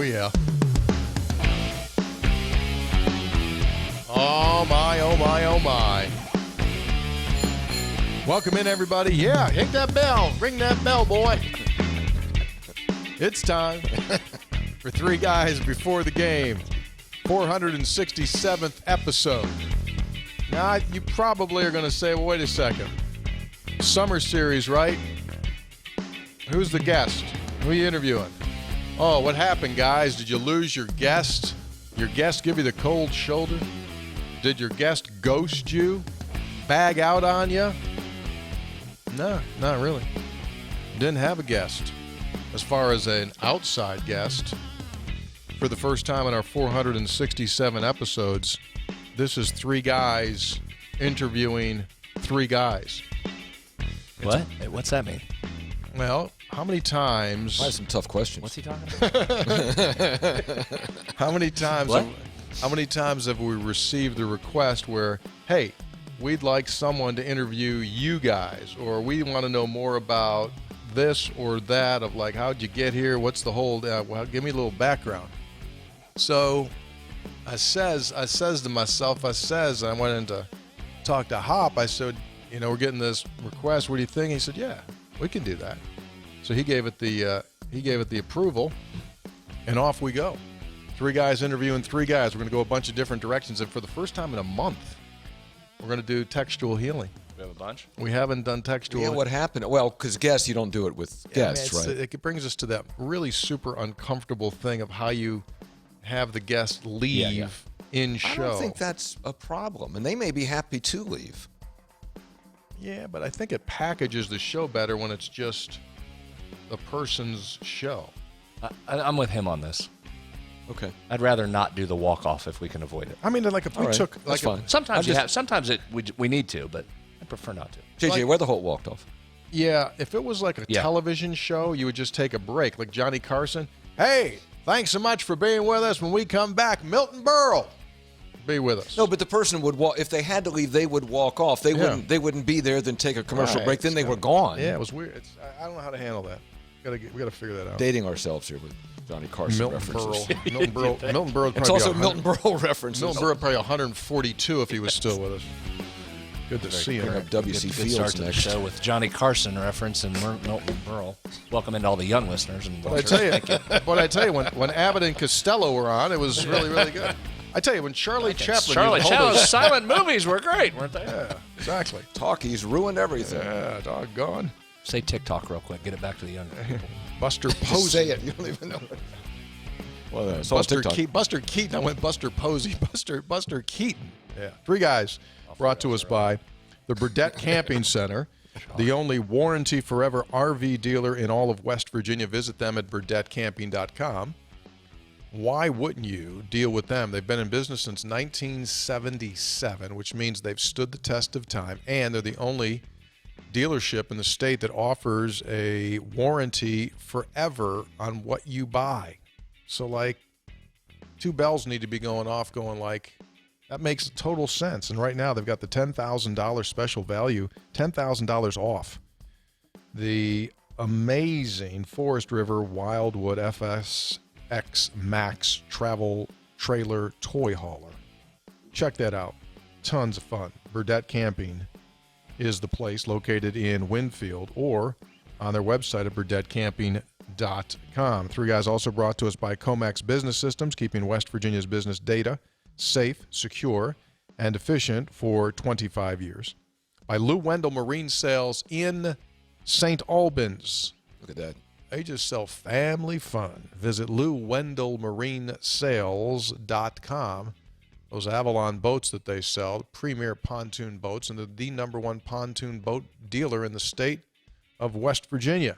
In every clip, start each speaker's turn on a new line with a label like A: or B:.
A: Oh, yeah. Oh, my, oh, my, oh, my. Welcome in, everybody. Yeah, hit that bell. Ring that bell, boy. It's time for Three Guys Before the Game. 467th episode. Now, you probably are going to say, well, wait a second. Summer series, right? Who's the guest? Who are you interviewing? Oh, what happened, guys? Did you lose your guest? Your guest give you the cold shoulder? Did your guest ghost you? Bag out on you? No, not really. Didn't have a guest. As far as an outside guest, for the first time in our 467 episodes, this is three guys interviewing three guys.
B: What? What's that mean?
A: Well, how many times...
C: I have some tough questions.
B: What's he talking about?
A: How many times have we received the request where, hey, we'd like someone to interview you guys, or we want to know more about this or that, of like, how'd you get here? What's the whole, well, give me a little background. So I says to myself, I went in to talk to Hop. I said, you know, we're getting this request. What do you think? He said, yeah, we can do that. So he gave it the approval, and off we go. Three guys interviewing three guys. We're going to go a bunch of different directions, and for the first time in a month, we're going to do textual healing.
B: We have a bunch?
A: We haven't done textual.
C: Yeah, what happened? Well, because guests, you don't do it with guests, right?
A: It brings us to that really super uncomfortable thing of how you have the guest leave in show.
C: I don't think that's a problem, and they may be happy to leave.
A: Yeah, but I think it packages the show better when it's just the person's show.
B: I'm with him on this.
C: Okay.
B: I'd rather not do the walk-off if we can avoid it.
A: I mean, like if we took...
C: That's fine.
B: Sometimes we need to, but I prefer not to.
C: JJ, where the Holt walked off?
A: Yeah, if it was like a television show, you would just take a break, like Johnny Carson. Hey, thanks so much for being with us. When we come back, Milton Berle be with us.
C: No, but the person would walk. If they had to leave, they would walk off. They wouldn't be there, then take a commercial break. Then they were gone.
A: Yeah, it was weird. I don't know how to handle that. We got to figure that out.
C: Dating ourselves here with Johnny Carson references.
A: Milton Berle.
C: It's also Milton Berle references.
A: Milton Berle probably 142 if he was still with us. Good to see him.
C: Bring up W.C. Fields
B: to
C: next.
B: The show with Johnny Carson reference and Milton Berle. Welcome into all the young listeners. And
A: I tell you, when Abbott and Costello were on, it was really, really good. I tell you, when Charlie Chaplin's
B: silent movies were great, weren't they?
A: Yeah, exactly.
C: Talkies ruined everything.
A: Yeah, doggone.
B: Say TikTok real quick. Get it back to the young people.
A: Buster Posey.
C: Say it. You don't even know it. Well,
A: Buster Keaton. I went Buster Posey. Buster Keaton. Yeah. Three guys brought to us by the Burdett Camping Center, the only warranty forever RV dealer in all of West Virginia. Visit them at burdettcamping.com. Why wouldn't you deal with them? They've been in business since 1977, which means they've stood the test of time, and they're the only dealership in the state that offers a warranty forever on what you buy. So, like, two bells need to be going off, going like, that makes total sense. And right now they've got the $10,000 special value, $10,000 off the amazing Forest River Wildwood FSX Max travel trailer toy hauler. Check that out. Tons of fun. Burdett Camping is the place, located in Winfield, or on their website at burdettcamping.com. Three guys also brought to us by Comex Business Systems, keeping West Virginia's business data safe, secure, and efficient for 25 years. By Lou Wendell Marine Sales in St. Albans.
C: Look at that.
A: They just sell family fun. Visit LouWendellMarineSales.com. Those Avalon boats that they sell, premier pontoon boats, and they're the number one pontoon boat dealer in the state of West Virginia.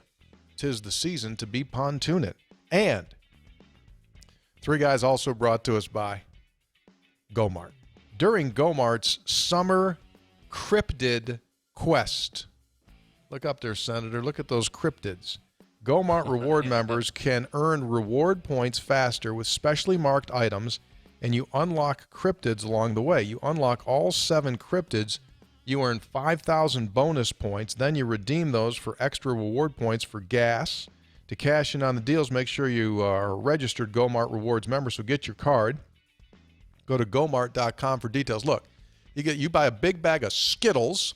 A: 'Tis the season to be pontooning. And Three Guys also brought to us by Gomart. During Gomart's Summer Cryptid Quest. Look up there, Senator. Look at those cryptids. Gomart reward members can earn reward points faster with specially marked items, and you unlock cryptids along the way. You unlock all 7 cryptids, you earn 5,000 bonus points, then you redeem those for extra reward points for gas, To cash in on the deals, make sure you are a registered GoMart Rewards member, so get your card. Go to gomart.com for details. Look, you buy a big bag of Skittles,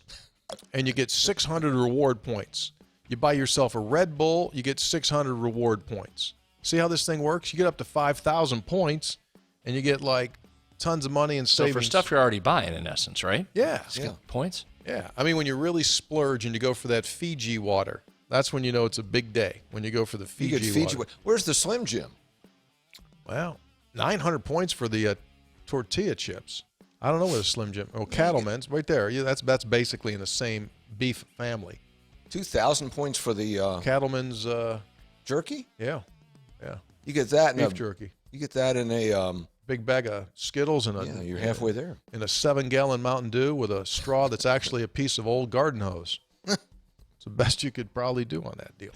A: and you get 600 reward points. You buy yourself a Red Bull, you get 600 reward points. See how this thing works? You get up to 5,000 points, and you get like tons of money and savings.
B: So for stuff you're already buying, in essence, right?
A: Yeah.
B: Points?
A: Yeah. I mean, when you really splurge and you go for that Fiji water, that's when you know it's a big day, when you go for the Fiji water.
C: Where's the Slim Jim?
A: Well, 900 points for the tortilla chips. I don't know where the Slim Jim. Oh, Cattleman's right there. Yeah, that's basically in the same beef family.
C: 2,000 points for the
A: Cattleman's
C: jerky.
A: Yeah.
C: You get that in
A: beef jerky.
C: You get that in a
A: big bag of Skittles and
C: you're halfway there.
A: In a 7-gallon Mountain Dew with a straw that's actually a piece of old garden hose. It's the best you could probably do on that deal.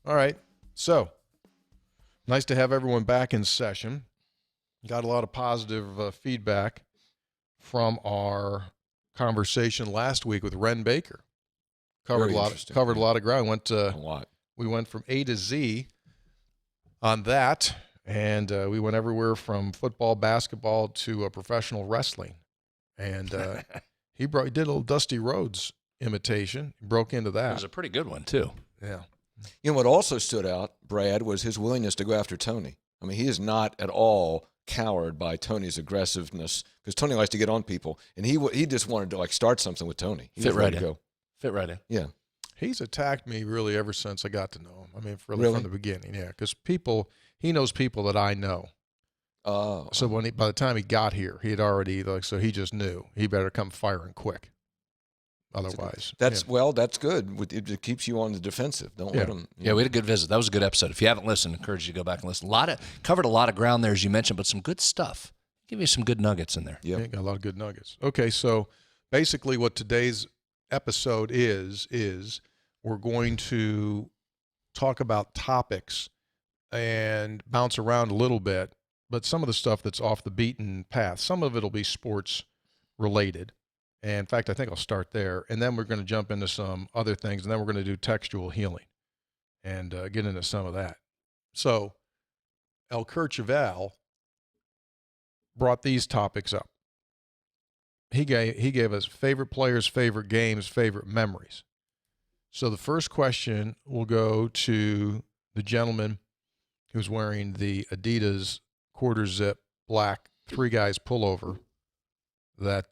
A: All right. So, nice to have everyone back in session. Got a lot of positive feedback from our conversation last week with Ren Baker. Covered a lot of ground. We went from A to Z on that, and we went everywhere from football, basketball to professional wrestling. And he did a little Dusty Rhodes imitation. Broke into that.
B: It was a pretty good one too.
A: Yeah.
C: You know what also stood out, Brad, was his willingness to go after Tony. I mean, he is not at all cowed by Tony's aggressiveness, because Tony likes to get on people, and he just wanted to start something with Tony.
B: Fit right in.
C: Yeah.
A: He's attacked me really ever since I got to know him. I mean, from the beginning, yeah. Because he knows people that I know. So by the time he got here, he had already so he just knew he better come firing quick. Otherwise,
C: that's good. It keeps you on the defensive. Don't let him.
B: Yeah, we had a good visit. That was a good episode. If you haven't listened, I encourage you to go back and listen. Covered a lot of ground there, as you mentioned, but some good stuff. Give you some good nuggets in there.
A: Yeah, got a lot of good nuggets. Okay, so basically, what today's episode is we're going to talk about topics and bounce around a little bit, but some of the stuff that's off the beaten path. Some of it will be sports related. And in fact, I think I'll start there. And then we're going to jump into some other things. And then we're going to do textual healing and get into some of that. So Kercheval brought these topics up. He gave us favorite players, favorite games, favorite memories. So the first question will go to the gentleman who's wearing the Adidas quarter zip black 3 guys pullover that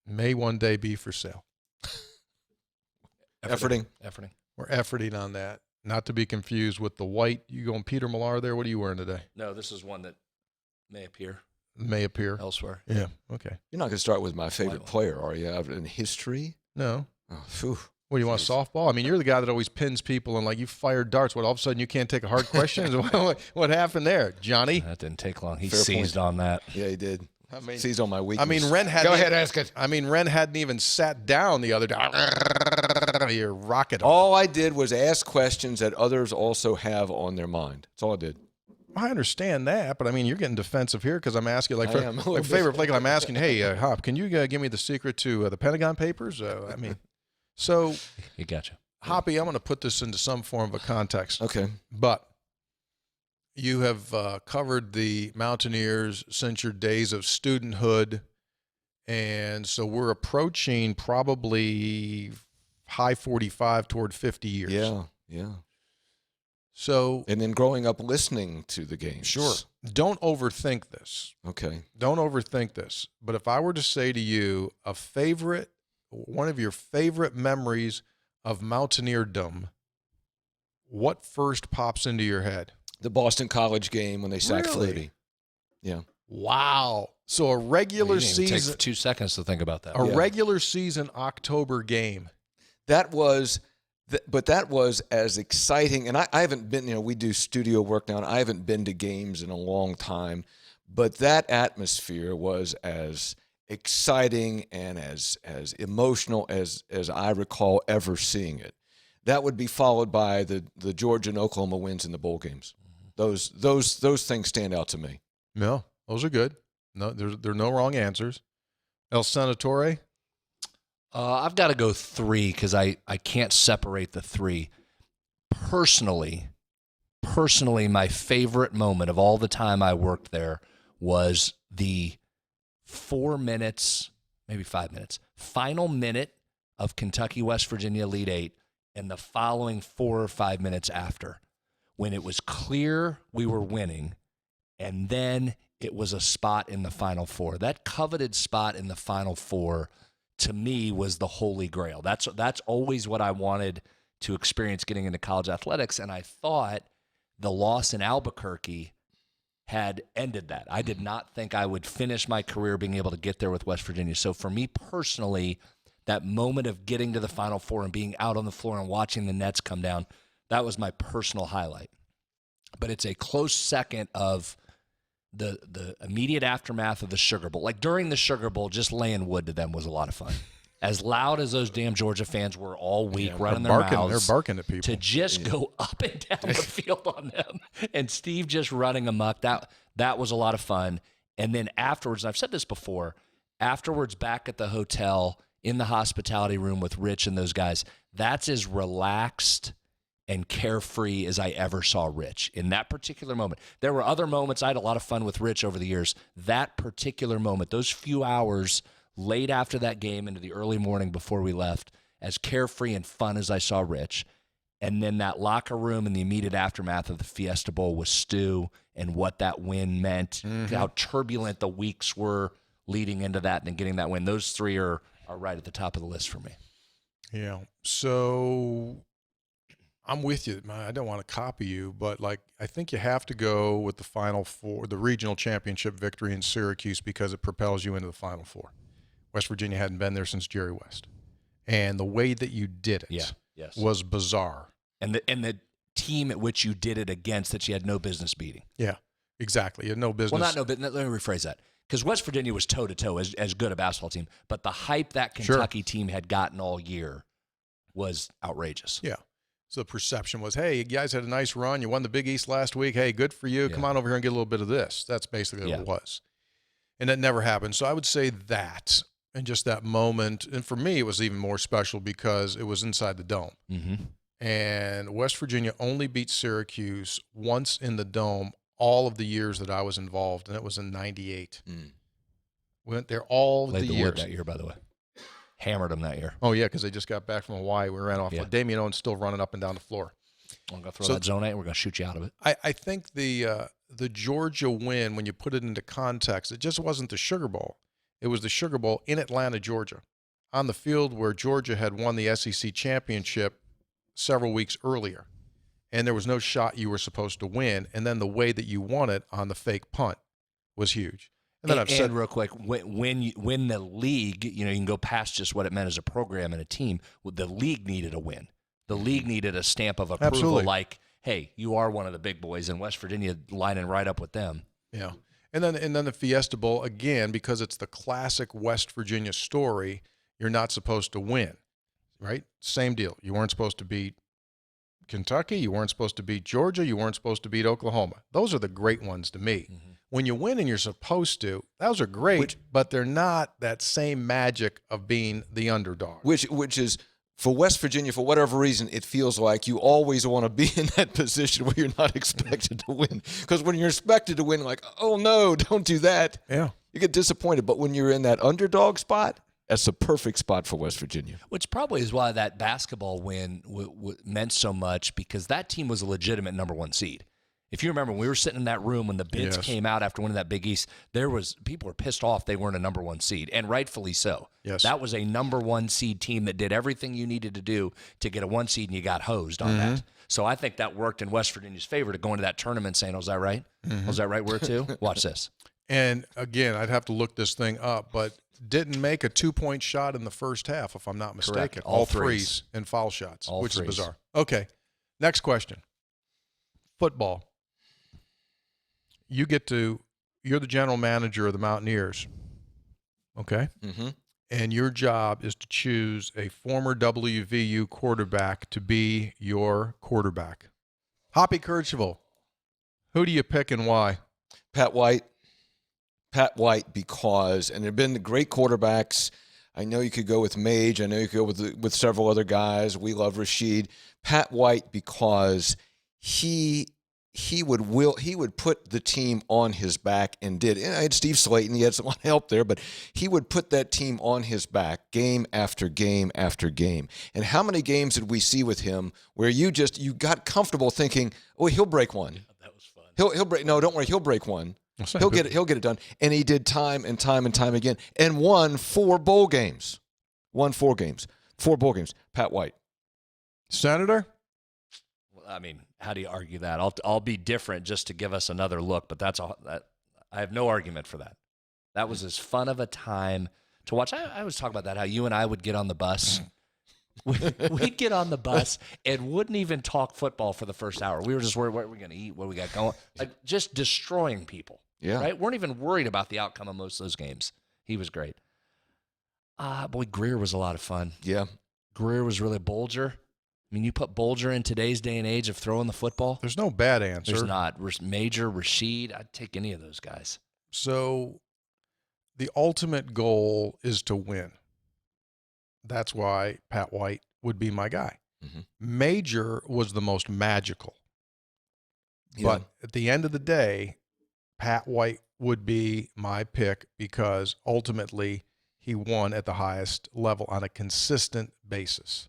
A: may one day be for sale.
C: Efforting.
A: We're efforting on that. Not to be confused with the white. You going Peter Millar there? What are you wearing today?
B: No, this is one that may appear
A: elsewhere.
B: Yeah.
A: Okay.
C: You're not going to start with my favorite player, are you? In history?
A: No.
C: Oh, phew.
A: What, do you want softball? I mean, you're the guy that always pins people and you fire darts. What, all of a sudden you can't take a hard question? What happened there, Johnny?
B: That didn't take long. He seized on that.
C: Yeah, he did. Seized on my weakness.
A: I mean, Ren hadn't even sat down the other day. You're rocking.
C: All I did was ask questions that others also have on their mind. That's all I did.
A: I understand that, but I mean, you're getting defensive here because I'm asking, favorite play. I'm asking, hey, Hop, can you give me the secret to the Pentagon Papers? So
B: you gotcha.
A: Hoppy, I'm going to put this into some form of a context.
C: Okay,
A: but you have covered the Mountaineers since your days of studenthood, and so we're approaching probably high 45 toward 50 years.
C: Yeah.
A: So,
C: and then growing up listening to the games.
A: Sure. Don't overthink this.
C: Okay.
A: Don't overthink this. But if I were to say to you one of your favorite memories of Mountaineerdom, what first pops into your head?
C: The Boston College game when they sacked
A: Really?
C: Flutie. Yeah.
A: Wow. So a regular season.
B: Take 2 seconds to think about that.
A: Regular season October game.
C: That was as exciting. And I haven't been, we do studio work now, and I haven't been to games in a long time. But that atmosphere was as exciting and as emotional as I recall ever seeing it. That would be followed by the Georgia and Oklahoma wins in the bowl games. Those things stand out to me.
A: No, those are good. No, there are no wrong answers. El Senatore?
B: I've got to go 3 because I can't separate the 3. personally, my favorite moment of all the time I worked there was the 4 minutes, maybe 5 minutes, final minute of Kentucky, West Virginia Elite Eight, and the following 4 or 5 minutes after, when it was clear we were winning, and then it was a spot in the Final Four. That coveted spot in the Final Four, to me, was the holy grail. That's always what I wanted to experience getting into college athletics, and I thought the loss in Albuquerque had ended that. I did not think I would finish my career being able to get there with West Virginia. So for me personally, that moment of getting to the Final Four and being out on the floor and watching the Nets come down, that was my personal highlight. But it's a close second of the immediate aftermath of the Sugar Bowl. Like during the Sugar Bowl, just laying wood to them was a lot of fun. As loud as those damn Georgia fans were all week, running their mouths.
A: They're barking at people.
B: To just go up and down the field on them. And Steve just running amok. That was a lot of fun. And then afterwards, and I've said this before, afterwards back at the hotel in the hospitality room with Rich and those guys, that's as relaxed and carefree as I ever saw Rich in that particular moment. There were other moments. I had a lot of fun with Rich over the years. That particular moment, those few hours late after that game into the early morning before we left, as carefree and fun as I saw Rich. And then that locker room in the immediate aftermath of the Fiesta Bowl with Stu and what that win meant, how turbulent the weeks were leading into that and then getting that win. Those three are right at the top of the list for me.
A: Yeah. So I'm with you. I don't want to copy you, but I think you have to go with the Final Four, the regional championship victory in Syracuse, because it propels you into the Final Four. West Virginia hadn't been there since Jerry West. And the way that you did it was bizarre.
B: And the team at which you did it against that you had no business beating.
A: Yeah, exactly. You had no business.
B: Well, let me rephrase that. Because West Virginia was toe-to-toe as good a basketball team, but the hype that Kentucky team had gotten all year was outrageous.
A: Yeah. So the perception was, hey, you guys had a nice run. You won the Big East last week. Hey, good for you. Come on over here and get a little bit of this. That's basically what it was. And that never happened. So I would say that. And just that moment, and for me, it was even more special because it was inside the Dome.
B: Mm-hmm.
A: And West Virginia only beat Syracuse once in the Dome all of the years that I was involved, and it was in '98. We went there all the years.
B: Wood that year, by the way. Hammered them that year.
A: Oh, yeah, because they just got back from Hawaii. We ran off. Damian Owens still running up and down the floor.
B: I'm going to throw that zone at you. We're going to shoot you out of it.
A: I think the Georgia win, when you put it into context, it just wasn't the Sugar Bowl. It was the Sugar Bowl in Atlanta, Georgia, on the field where Georgia had won the SEC championship several weeks earlier. And there was no shot you were supposed to win. And then the way that you won it on the fake punt was huge. And then I've said
B: real quick, when the league, you can go past just what it meant as a program and a team. The league needed a win. The league needed a stamp of approval.
A: Absolutely.
B: Like, hey, you are one of the big boys, and West Virginia lining right up with them.
A: Yeah. And then the Fiesta Bowl, again, because it's the classic West Virginia story, you're not supposed to win, right? Same deal. You weren't supposed to beat Kentucky. You weren't supposed to beat Georgia. You weren't supposed to beat Oklahoma. Those are the great ones to me. Mm-hmm. When you win and you're supposed to, those are great, but they're not that same magic of being the underdog.
C: Which is, for West Virginia, for whatever reason, it feels like you always want to be in that position where you're not expected to win. Because when you're expected to win, like, oh, no, don't do that.
A: Yeah.
C: You get disappointed. But when you're in that underdog spot, that's the perfect spot for West Virginia.
B: Which probably is why that basketball win meant so much, because that team was a legitimate number one seed. If you remember, when we were sitting in that room when the bids came out after winning that Big East, people were pissed off they weren't a number one seed, and rightfully so.
A: Yes.
B: That was a number one seed team that did everything you needed to do to get a one seed, and you got hosed on that. So I think that worked in West Virginia's favor to go into that tournament saying, oh, is that right? Was that right? We're two? Watch this.
A: And, again, I'd have to look this thing up, but didn't make a 2-point shot in the first half, if I'm not mistaken.
B: Correct.
A: All threes and foul shots, which is bizarre. Okay, next question. Football. You're the general manager of the Mountaineers, okay? Mm-hmm. And your job is to choose a former WVU quarterback to be your quarterback. Hoppy, Kercheval, who do you pick and why?
C: Pat White, because, and there have been great quarterbacks. I know you could go with Mage. I know you could go with several other guys. We love Rashid. Pat White, because he would put the team on his back and did. And I had Steve Slayton. He had some help there, but he would put that team on his back game after game after game. And how many games did we see with him where you got comfortable thinking, oh, he'll break one. Yeah, that was fun. He'll break. No, don't worry. He'll break one. He'll get it done. And he did time and time and time again and won 4 bowl games. 4 bowl games. Pat White.
A: Senator?
B: Well, I mean, how do you argue that? I'll be different just to give us another look, but I have no argument for that. That was as fun of a time to watch. I always talk about that, how you and I would get on the bus. We'd get on the bus and wouldn't even talk football for the first hour. We were just worried, what are we going to eat? What we got going? Like, just destroying people.
C: Yeah.
B: Right? Weren't even worried about the outcome of most of those games. He was great. Boy, Greer was a lot of fun.
C: Yeah.
B: Greer was really Bolger. I mean, you put Bolger in today's day and age of throwing the football.
A: There's no bad answer.
B: There's not. Major, Rashid, I'd take any of those guys.
A: So the ultimate goal is to win. That's why Pat White would be my guy.
C: Mm-hmm.
A: Major was the most magical.
C: Yeah.
A: But at the end of the day, Pat White would be my pick because ultimately he won at the highest level on a consistent basis.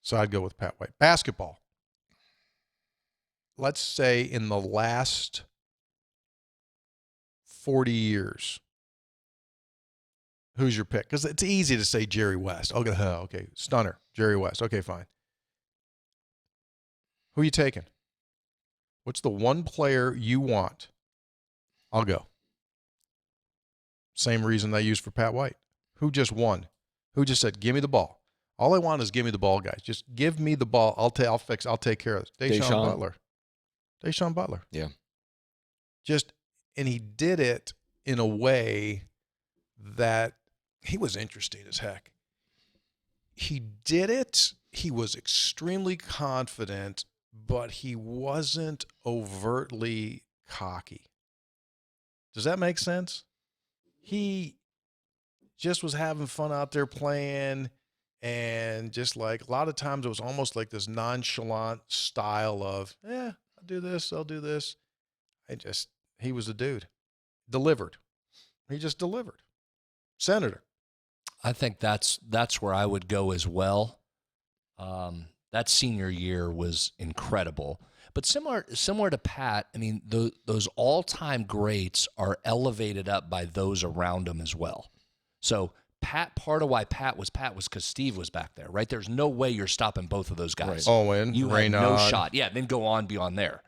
A: So I'd go with Pat White. Basketball. Let's say in the last 40 years, who's your pick? Because it's easy to say Jerry West. Okay, stunner, Jerry West. Okay, fine. Who are you taking? What's the one player you want? I'll go. Same reason I used for Pat White. Who just won? Who just said, give me the ball? All I want is give me the ball, guys. Just give me the ball. I'll take care of this. Deshaun Butler.
C: Yeah.
A: And he did it in a way that he was interesting as heck. He did it. He was extremely confident, but he wasn't overtly cocky. Does that make sense? He just was having fun out there playing. And just like a lot of times it was almost like this nonchalant style of, I'll do this, I'll do this. He was a dude. Delivered. He just delivered. Senator.
B: I think that's where I would go as well. That senior year was incredible. But similar to Pat, I mean, those all-time greats are elevated up by those around him as well. So part of why Pat was because Steve was back there, right? There's no way you're stopping both of those guys.
A: Right. Owen,
B: you
A: Raynaud.
B: had no shot. Yeah, then go on beyond there.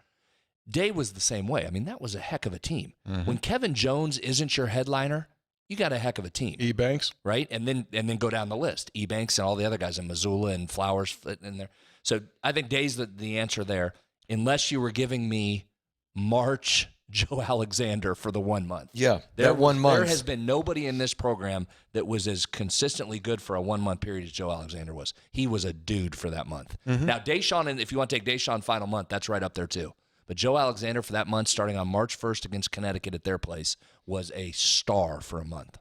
B: Day was the same way. I mean, that was a heck of a team. Mm-hmm. When Kevin Jones isn't your headliner, you got a heck of a team.
A: Ebanks.
B: Right? And then go down the list. Ebanks and all the other guys, and Missoula and Flowers in there. So I think Day's the answer there, unless you were giving me March Joe Alexander for the 1 month.
C: Yeah, that 1 month.
B: There has been nobody in this program that was as consistently good for a 1 month period as Joe Alexander was. He was a dude for that month. Mm-hmm. Now, Deshaun, and if you want to take Deshaun final month, that's right up there too. But Joe Alexander for that month, starting on March 1st against Connecticut at their place, was a star for a month.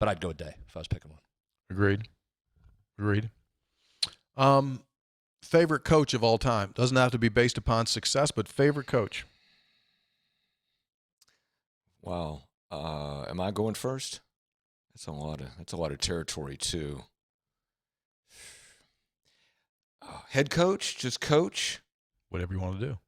B: But I'd go with Day if I was picking one.
A: Agreed. Favorite coach of all time. Doesn't have to be based upon success, but favorite coach.
C: Wow. Am I going first? That's a lot of territory too. Head coach, just coach.
A: Whatever you want to do.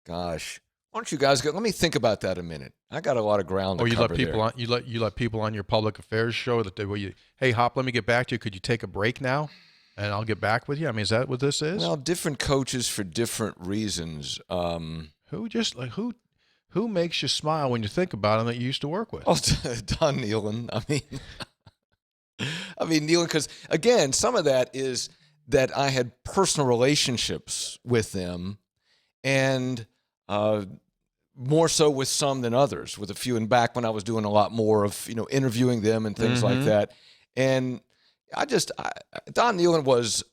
C: Gosh, why don't you guys go? Let me think about that a minute. I got a lot of ground to cover there.
A: You let people on your public affairs show that hey Hop, let me get back to you. Could you take a break now, and I'll get back with you? I mean, is that what this is?
C: Well, different coaches for different reasons.
A: Who makes you smile when you think about him that you used to work with?
C: Oh, Don Nealon. I mean Nealon, because again, some of that is that I had personal relationships with them, and more so with some than others, with a few. And back when I was doing a lot more of interviewing them and things like that, and Don Nealon was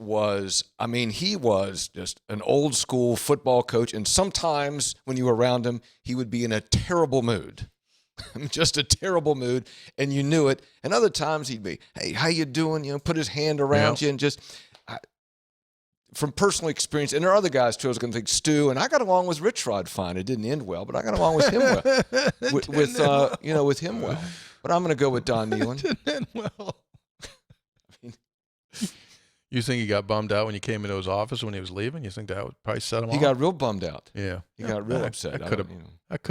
C: he was just an old school football coach, and sometimes when you were around him, he would be in a terrible mood. just a terrible mood, and you knew it. And other times he'd be, hey, how you doing? You know, put his hand around you and just from personal experience. And there are other guys too. I was going to think Stu, and I got along with Rich Rod fine. It didn't end well, but I got along with him well. with him well. But I'm going to go with Don Nealon.
A: Didn't end well. You think he got bummed out when you came into his office when he was leaving? You think that would probably set him off?
C: He got real bummed out.
A: Yeah.
C: He got real upset.
A: That could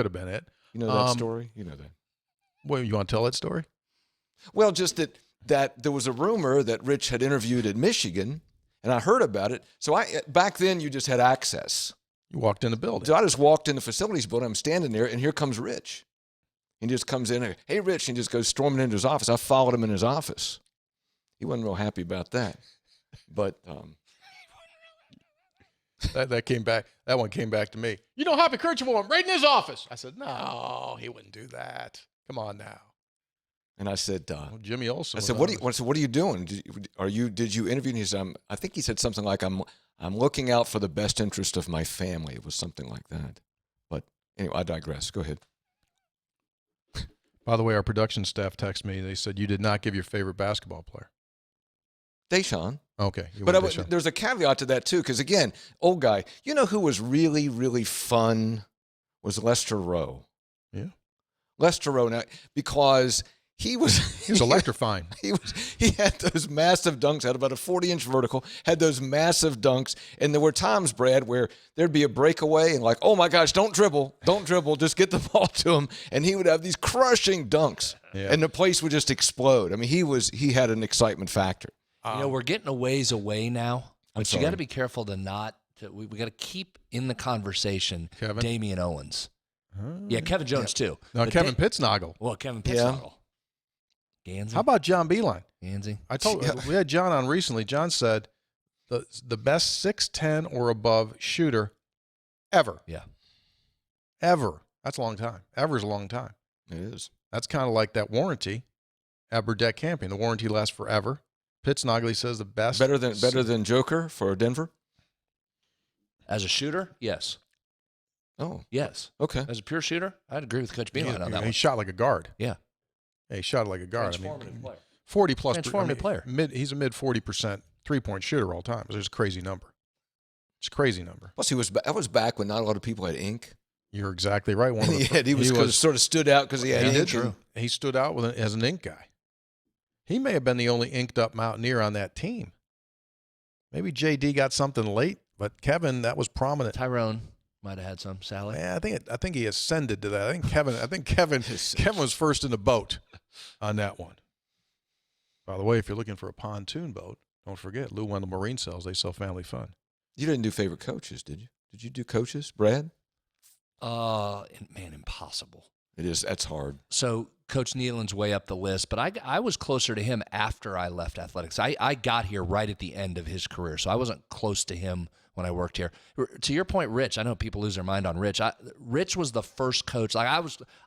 A: have been it.
C: You know that story? You know that.
A: Well, you want to tell that story?
C: Well, just that there was a rumor that Rich had interviewed at Michigan, and I heard about it. So back then you just had access.
A: You walked in the building.
C: So I just walked in the facilities building. I'm standing there, and here comes Rich. He just comes in, hey, Rich, and just goes storming into his office. I followed him in his office. He wasn't real happy about that. But
A: that came back. That one came back to me. You know, Hoppy Kercheval went right in his office. I said, no, he wouldn't do that. Come on now.
C: And I said,
A: Jimmy Olsen.
C: I said, what are you doing? Did you interview? And he said, I think he said something like, I'm looking out for the best interest of my family. It was something like that. But anyway, I digress. Go ahead.
A: By the way, our production staff texted me. They said you did not give your favorite basketball player.
C: Deshaun.
A: Okay.
C: But there's a caveat to that, too, because, again, old guy, you know who was really, really fun was Lester Rowe.
A: Yeah.
C: Lester Rowe, now, because he was
A: electrifying.
C: He had those massive dunks, had about a 40-inch vertical, had those massive dunks, and there were times, Brad, where there'd be a breakaway and like, oh, my gosh, don't dribble, just get the ball to him, and he would have these crushing dunks, and the place would just explode. I mean, he had an excitement factor.
B: We're getting a ways away now, but you got to be careful to not. We got to keep in the conversation
A: Kevin?
B: Damian Owens. Yeah, Kevin Jones too.
A: No, but Kevin Pittsnoggle.
B: Well, Kevin Pittsnoggle. Gansey.
A: How about John Beeline?
B: Gansey.
A: I told we had John on recently. John said the best 6'10" or above shooter ever.
B: Yeah.
A: Ever. That's a long time. Ever is a long time.
C: It is.
A: That's kind of like that warranty at Burdett Camping. The warranty lasts forever. Pittsnoggle says the best.
C: Better than Joker for Denver?
B: As a shooter, yes.
C: Oh.
B: Yes.
C: Okay.
B: As a pure shooter, I'd agree with Coach Beeline on that one.
A: He shot like a guard.
B: Yeah.
A: He shot like a guard.
B: Transformative player.
A: 40 plus.
B: Transformative player.
A: He's a mid 40% 3-point shooter all time. It's a crazy number. It's a crazy number.
C: Plus, that was back when not a lot of people had ink.
A: You're exactly right.
C: He was sort of stood out because he had ink.
A: True. He stood out as an ink guy. He may have been the only inked-up Mountaineer on that team. Maybe J.D. got something late, but Kevin, that was prominent.
B: Tyrone might have had some. Sally.
A: Yeah, I think he ascended to that. I think Kevin was first in the boat on that one. By the way, if you're looking for a pontoon boat, don't forget Lou Wendell Marine Cells. They sell family fun.
C: You didn't do favorite coaches, did you? Did you do coaches, Brad?
B: Man, impossible.
C: It is. That's hard.
B: So Coach Nealon's way up the list, but I was closer to him after I left athletics. I got here right at the end of his career, so I wasn't close to him when I worked here. To your point, Rich, I know people lose their mind on Rich. Rich was the first coach. Like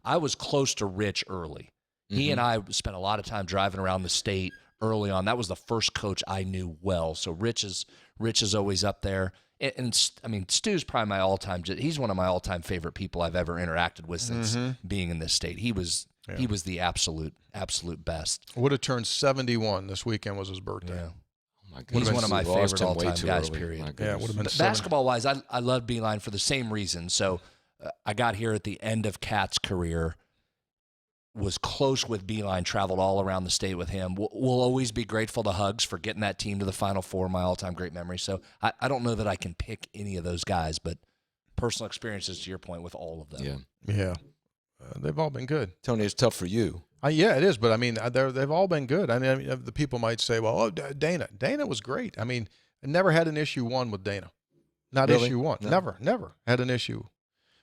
B: I was close to Rich early. Mm-hmm. He and I spent a lot of time driving around the state early on. That was the first coach I knew well. So Rich is always up there. And I mean, Stu's probably my all-time. He's one of my all-time favorite people I've ever interacted with since being in this state. He was the absolute best.
A: Would have turned 71 this weekend. Was his birthday.
B: Yeah.
C: Oh my
B: He's one of my favorite all-time guys.
C: Early.
B: Period.
A: Yeah, it would have been.
B: Basketball-wise, I love Beeline for the same reason. So I got here at the end of Cat's career. Was close with Beeline, traveled all around the state with him. We'll always be grateful to Hugs for getting that team to the Final Four, my all-time great memory. So I don't know that I can pick any of those guys, but personal experiences, to your point, with all of them.
A: Yeah. They've all been good.
C: Tony, it's tough for you.
A: Yeah, it is, but I mean, they've all been good. I mean, the people might say, well, Dana was great. I mean, I never had an issue one with Dana. Not really? Issue one. No. Never had an issue.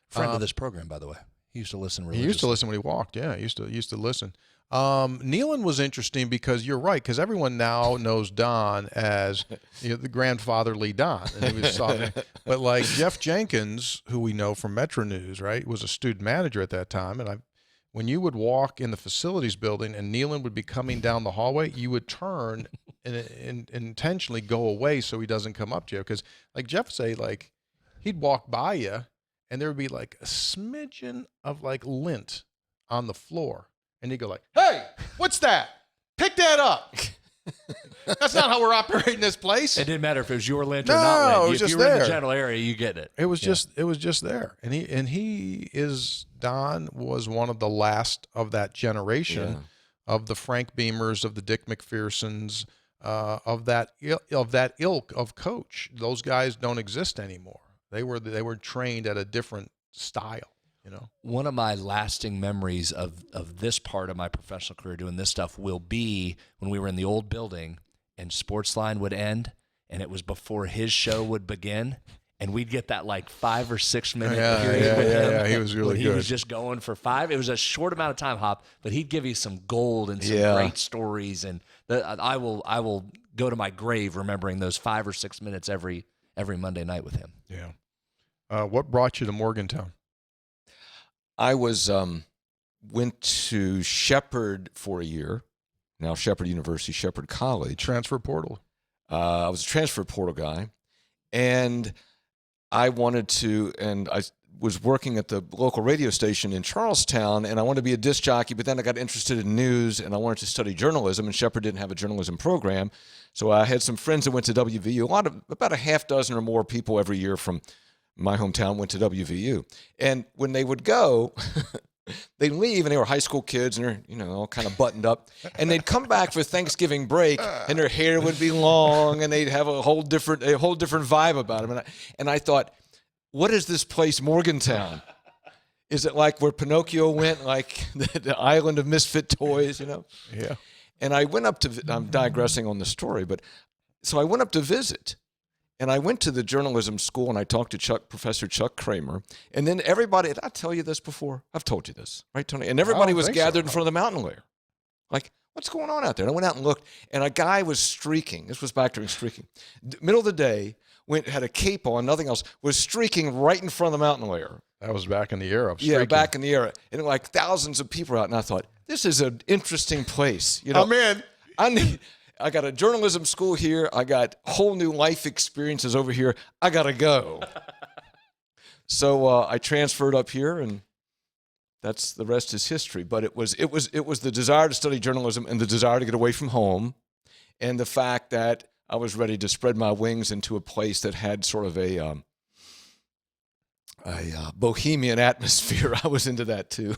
B: Friend of this program, by the way. He used to listen religiously.
A: He used to listen when he walked. Yeah, he used to listen. Nealon was interesting because you're right, because everyone now knows Don as the grandfatherly Don. And he was but like Jeff Jenkins, who we know from Metro News, right, was a student manager at that time. And when you would walk in the facilities building and Nealon would be coming down the hallway, you would turn and intentionally go away so he doesn't come up to you. Because like Jeff say, like he'd walk by you, and there would be like a smidgen of like lint on the floor, and he'd go like, "Hey, what's that? Pick that up." That's not how we're operating this place.
B: It didn't matter if it was your lint or
A: No,
B: not lint.
A: it was
B: If
A: just
B: you were in
A: there.
B: the general area, you get it.
A: It was just there. And Don was one of the last of that generation of the Frank Beamers, of the Dick McPhersons, of that ilk of coach. Those guys don't exist anymore. They were trained at a different style, you know.
B: One of my lasting memories of this part of my professional career doing this stuff will be when we were in the old building and Sportsline would end, and it was before his show would begin, and we'd get that like 5 or 6 minute period with him.
A: Yeah, he was really
B: when
A: good.
B: He was just going for 5. It was a short amount of time, Hop, but he'd give you some gold and some great stories, and I will go to my grave remembering those 5 or 6 minutes every Monday night with him.
A: Yeah. What brought you to Morgantown?
C: I went to Shepherd for a year, now Shepherd University, Shepherd College.
A: Transfer portal.
C: I was a transfer portal guy, and I was working at the local radio station in Charlestown, and I wanted to be a disc jockey, but then I got interested in news, and I wanted to study journalism, and Shepherd didn't have a journalism program. So I had some friends that went to WVU, about a half dozen or more people every year from my hometown went to WVU. And when they would go, they'd leave, and they were high school kids, and they're, all kind of buttoned up. And they'd come back for Thanksgiving break, and their hair would be long, and they'd have a whole different vibe about them. And I thought, what is this place, Morgantown? Is it like where Pinocchio went, like the island of misfit toys,
A: Yeah.
C: And I went up to, I'm digressing on the story, but so I went up to visit. And I went to the journalism school, and I talked to Professor Chuck Kramer. And then everybody, did I tell you this before? I've told you this, right, Tony? And everybody was gathered in front of the Mountaineer. Like, what's going on out there? And I went out and looked, and a guy was streaking. This was back during streaking. Middle of the day, had a cape on, nothing else, was streaking right in front of the Mountaineer.
A: That was back in the era of streaking.
C: Yeah, back in the era. And like thousands of people were out, and I thought, this is an interesting place.
A: I'm in.
C: I got a journalism school here. I got whole new life experiences over here. I got to go. So I transferred up here, and that's the rest is history. But it was the desire to study journalism and the desire to get away from home, and the fact that I was ready to spread my wings into a place that had sort of a bohemian atmosphere. I was into that too.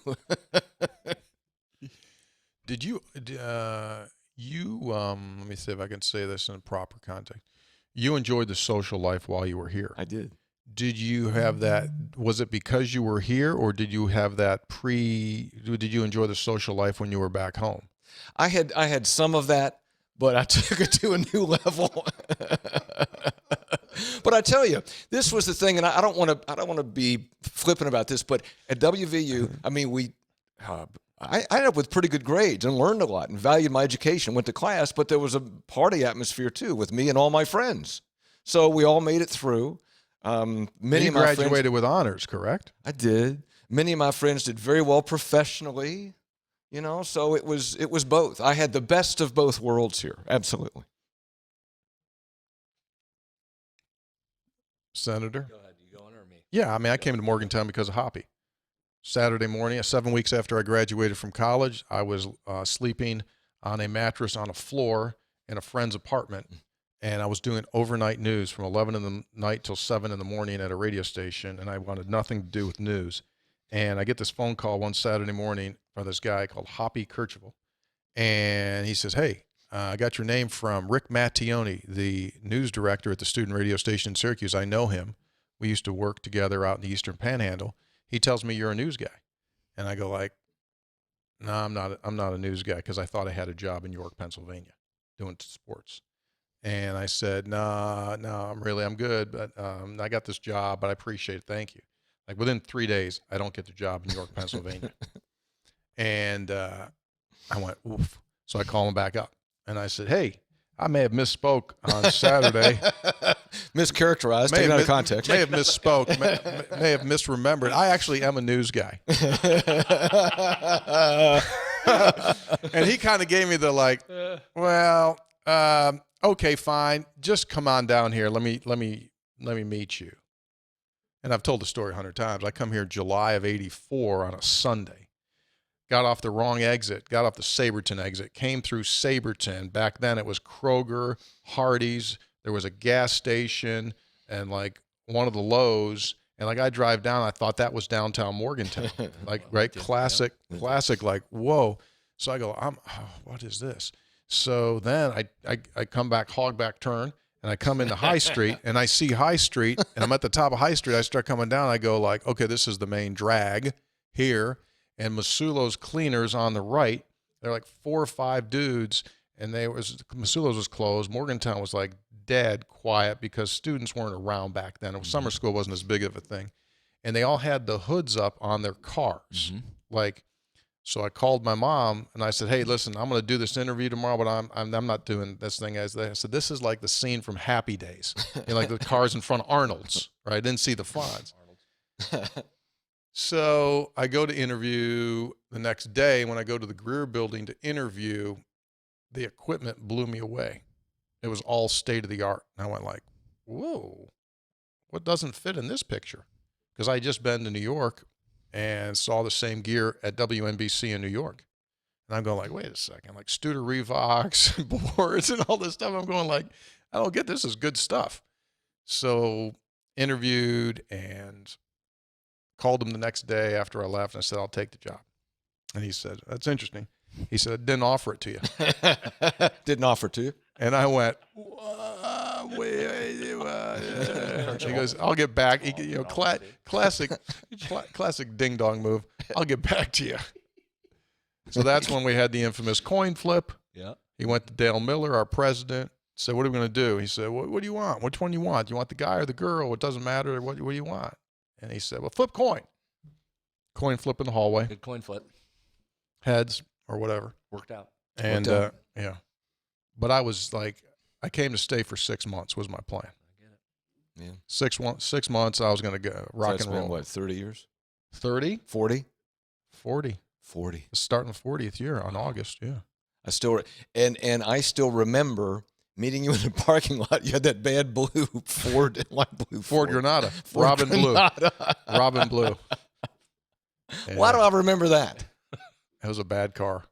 A: Did you? Let me see if I can say this in a proper context. You enjoyed the social life while you were here.
C: I did.
A: Did you have that? Was it because you were here, or did you have that did you enjoy the social life when you were back home?
C: I had some of that, but I took it to a new level. But I tell you, this was the thing, and I don't want to be flippant about this, but at WVU, I mean, I ended up with pretty good grades and learned a lot and valued my education, went to class, but there was a party atmosphere too with me and all my friends. So we all made it through.
A: You graduated with honors, correct?
C: I did. Many of my friends did very well professionally, so it was both. I had the best of both worlds here, absolutely.
A: Senator?
B: Go ahead. You going or me?
A: Yeah, I mean, I came to Morgantown because of Hoppy. Saturday morning, 7 weeks after I graduated from college, I was sleeping on a mattress on a floor in a friend's apartment, and I was doing overnight news from 11 in the night till 7 in the morning at a radio station, and I wanted nothing to do with news. And I get this phone call one Saturday morning from this guy called Hoppy Kercheval, and he says, "Hey, I got your name from Rick Mattioni, the news director at the student radio station in Syracuse. I know him. We used to work together out in the Eastern Panhandle. He tells me you're a news guy." And I go like, "No, I'm not a news guy," because I thought I had a job in York, Pennsylvania doing sports. And I said, no, I'm good, but I got this job, but I appreciate it. Thank you. Like within 3 days, I don't get the job in York, Pennsylvania. And I went, oof. So I call him back up. And I said, "Hey, I may have misspoke on Saturday."
C: Mischaracterized, taken out of context.
A: May have misspoke, may have misremembered. I actually am a news guy. And he kind of gave me the like, well, okay, fine. Just come on down here. Let me meet you. And I've told the story 100 times. I come here July of '84 on a Sunday. got off the wrong exit, got off the Saberton exit, came through Saberton. Back then it was Kroger, Hardee's, there was a gas station, and like one of the Lowe's. And like I drive down, I thought that was downtown Morgantown. Like, right? Classic, like, whoa. So I go, what is this? So then I come back, hog back turn, and I come into High Street, and I see High Street, and I'm at the top of High Street. I start coming down. I go like, okay, this is the main drag here. And Masulo's Cleaners on the right. They're like 4 or 5 dudes, and Masulo's was closed. Morgantown was like dead quiet because students weren't around back then. Summer school wasn't as big of a thing. And they all had the hoods up on their cars. Like, so I called my mom and I said, hey, listen, I'm going to do this interview tomorrow, but I'm not doing this thing as they. I said, this is like the scene from Happy Days. Like the cars in front of Arnold's, right? I didn't see the Fonz. So I go to interview the next day. When I go to the Greer building to interview, the equipment blew me away. It was all state of the art. And I went like, whoa, what doesn't fit in this picture? Because I had just been to New York and saw the same gear at WNBC in New York. And I'm going like, wait a second, like Studer Revox, boards and all this stuff. I'm going like, I don't get this is good stuff. So interviewed and called him the next day after I left. And I said, I'll take the job. And he said, that's interesting. He said, I didn't offer it to you.
C: Didn't offer it to you?
A: And I went, he goes, I'll get back. Classic ding dong move. I'll get back to you. So that's when we had the infamous coin flip.
B: Yeah.
A: He went to Dale Miller, our president, said, what are we going to do? He said, what do you want? Which one do you want? Do you want the guy or the girl? It doesn't matter. What do you want? And he said, well, flip coin. Coin flip in the hallway.
B: Good coin flip.
A: Heads or whatever.
B: Worked out.
A: And, yeah. But I was like, I came to stay for 6 months was my plan.
B: I get it.
C: Yeah.
A: 6 months, I was going to go rock
C: So
A: and roll.
C: been, what, 30 years?
A: 30?
C: 40?
A: 40.
C: 40.
A: Starting the 40th year on August, yeah.
C: And I still remember meeting you in the parking lot. You had that bad blue Ford, light blue
A: Ford Granada.
C: Ford
A: Robin
C: Granada.
A: Blue. Robin Blue.
C: Why do I remember that?
A: It was a bad car.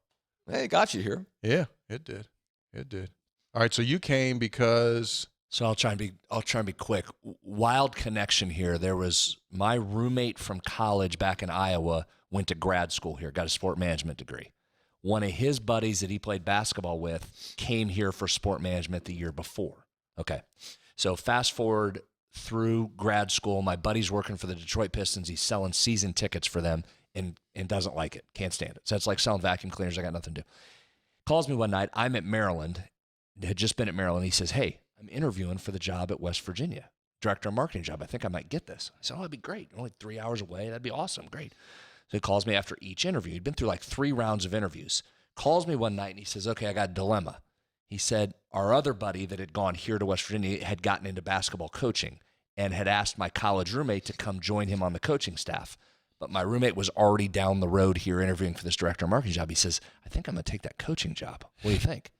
C: Hey, it got you here.
A: Yeah, it did. It did. All right, so you came because
B: So I'll try and be quick. Wild connection here. There was my roommate from college back in Iowa went to grad school here, got a sport management degree. One of his buddies that he played basketball with came here for sport management the year before. Okay. So fast forward through grad school, my buddy's working for the Detroit Pistons. He's selling season tickets for them and doesn't like it, can't stand it. So it's like selling vacuum cleaners. I got nothing to do. Calls me one night. I'm at Maryland, had just been at Maryland. He says, hey, I'm interviewing for the job at West Virginia, director of marketing job. I think I might get this. I said, oh, that'd be great. Only 3 hours away. That'd be awesome. Great. So he calls me after each interview. He'd been through like 3 rounds of interviews. Calls me one night and he says, okay, I got a dilemma. He said, our other buddy that had gone here to West Virginia had gotten into basketball coaching and had asked my college roommate to come join him on the coaching staff. But my roommate was already down the road here interviewing for this director of marketing job. He says, I think I'm going to take that coaching job. What do you think?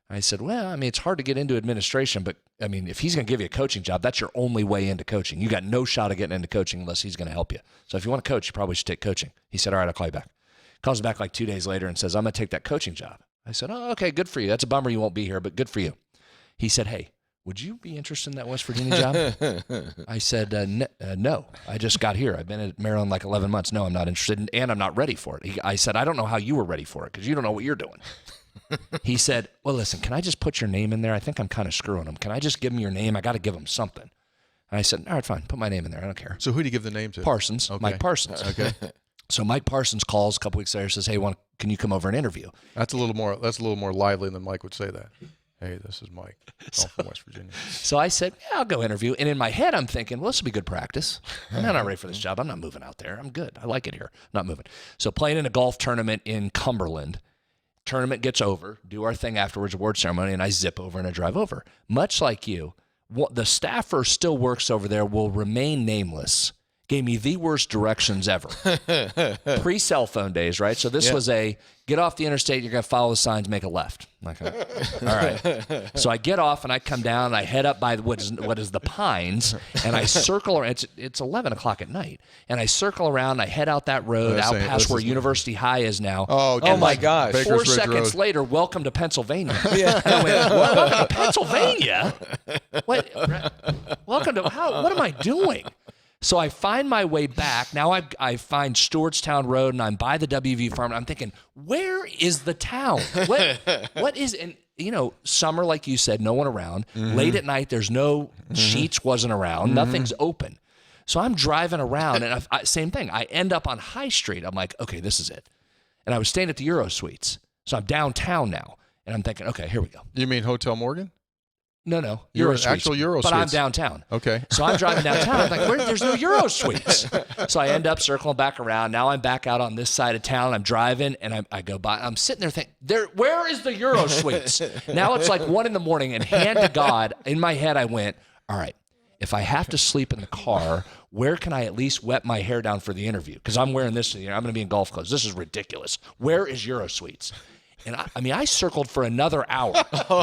B: I said, well, I mean, it's hard to get into administration, but I mean, if he's going to give you a coaching job, that's your only way into coaching. You got no shot of getting into coaching unless he's going to help you. So if you want to coach, you probably should take coaching. He said, all right, I'll call you back. Calls me back like 2 days later and says, I'm going to take that coaching job. I said, oh, okay, good for you. That's a bummer you won't be here, but good for you. He said, hey, would you be interested in that West Virginia job? I said, no, I just got here. I've been at Maryland like 11 months. No, I'm not interested, and I'm not ready for it. I said, I don't know how you were ready for it because you don't know what you're doing. He said, well, listen, can I just put your name in there? I think I'm kind of screwing him. Can I just give him your name? I got to give him something. And I said, all right, fine. Put my name in there. I don't care.
A: So who do you give the name to?
B: Parsons.
A: Okay.
B: Mike Parsons.
A: Okay.
B: So Mike Parsons calls a couple weeks later and says, hey, can you come over and interview?
A: That's a little more lively than Mike would say that. Hey, this is Mike. I'm from West Virginia.
B: So I said, yeah, I'll go interview. And in my head, I'm thinking, well, this will be good practice. I'm not ready for this job. I'm not moving out there. I'm good. I like it here. I'm not moving. So playing in a golf tournament in Cumberland. Tournament gets over, do our thing afterwards, award ceremony, and I zip over and I drive over. Much like you, the staffer still works over there, will remain nameless, gave me the worst directions ever. Pre-cell phone days, right? So this was a get off the interstate, you're going to follow the signs, make a left. I'm like, all right. So I get off and I come down and I head up by what is the Pines, and I circle around. It's 11 o'clock at night, and I circle around. I head out that road out past where University High is now.
C: Oh my gosh!
B: 4 seconds later, welcome to Pennsylvania. And I went, welcome to Pennsylvania? What? Welcome to what am I doing? So I find my way back. Now I find Stewartstown Road, and I'm by the WV Farm. I'm thinking, where is the town? What is, and summer, like you said, no one around. Late at night, there's no Sheets wasn't around. Nothing's open. So I'm driving around, and same thing. I end up on High Street. I'm like, okay, this is it. And I was staying at the Euro Suites. So I'm downtown now, and I'm thinking, okay, here we go.
A: You mean Hotel Morgan?
B: No.
A: Actual Euro
B: But
A: Suites.
B: I'm downtown.
A: Okay.
B: So I'm driving downtown. I'm like, there's no Euro Suites. So I end up circling back around. Now I'm back out on this side of town. I'm driving, and I go by. I'm sitting there thinking, where is the Euro Suites? Now it's like 1 a.m, and hand to God, in my head I went, all right, if I have to sleep in the car, where can I at least wet my hair down for the interview? Because I'm wearing this, I'm going to be in golf clothes. This is ridiculous. Where is Euro Suites? And I circled for another hour,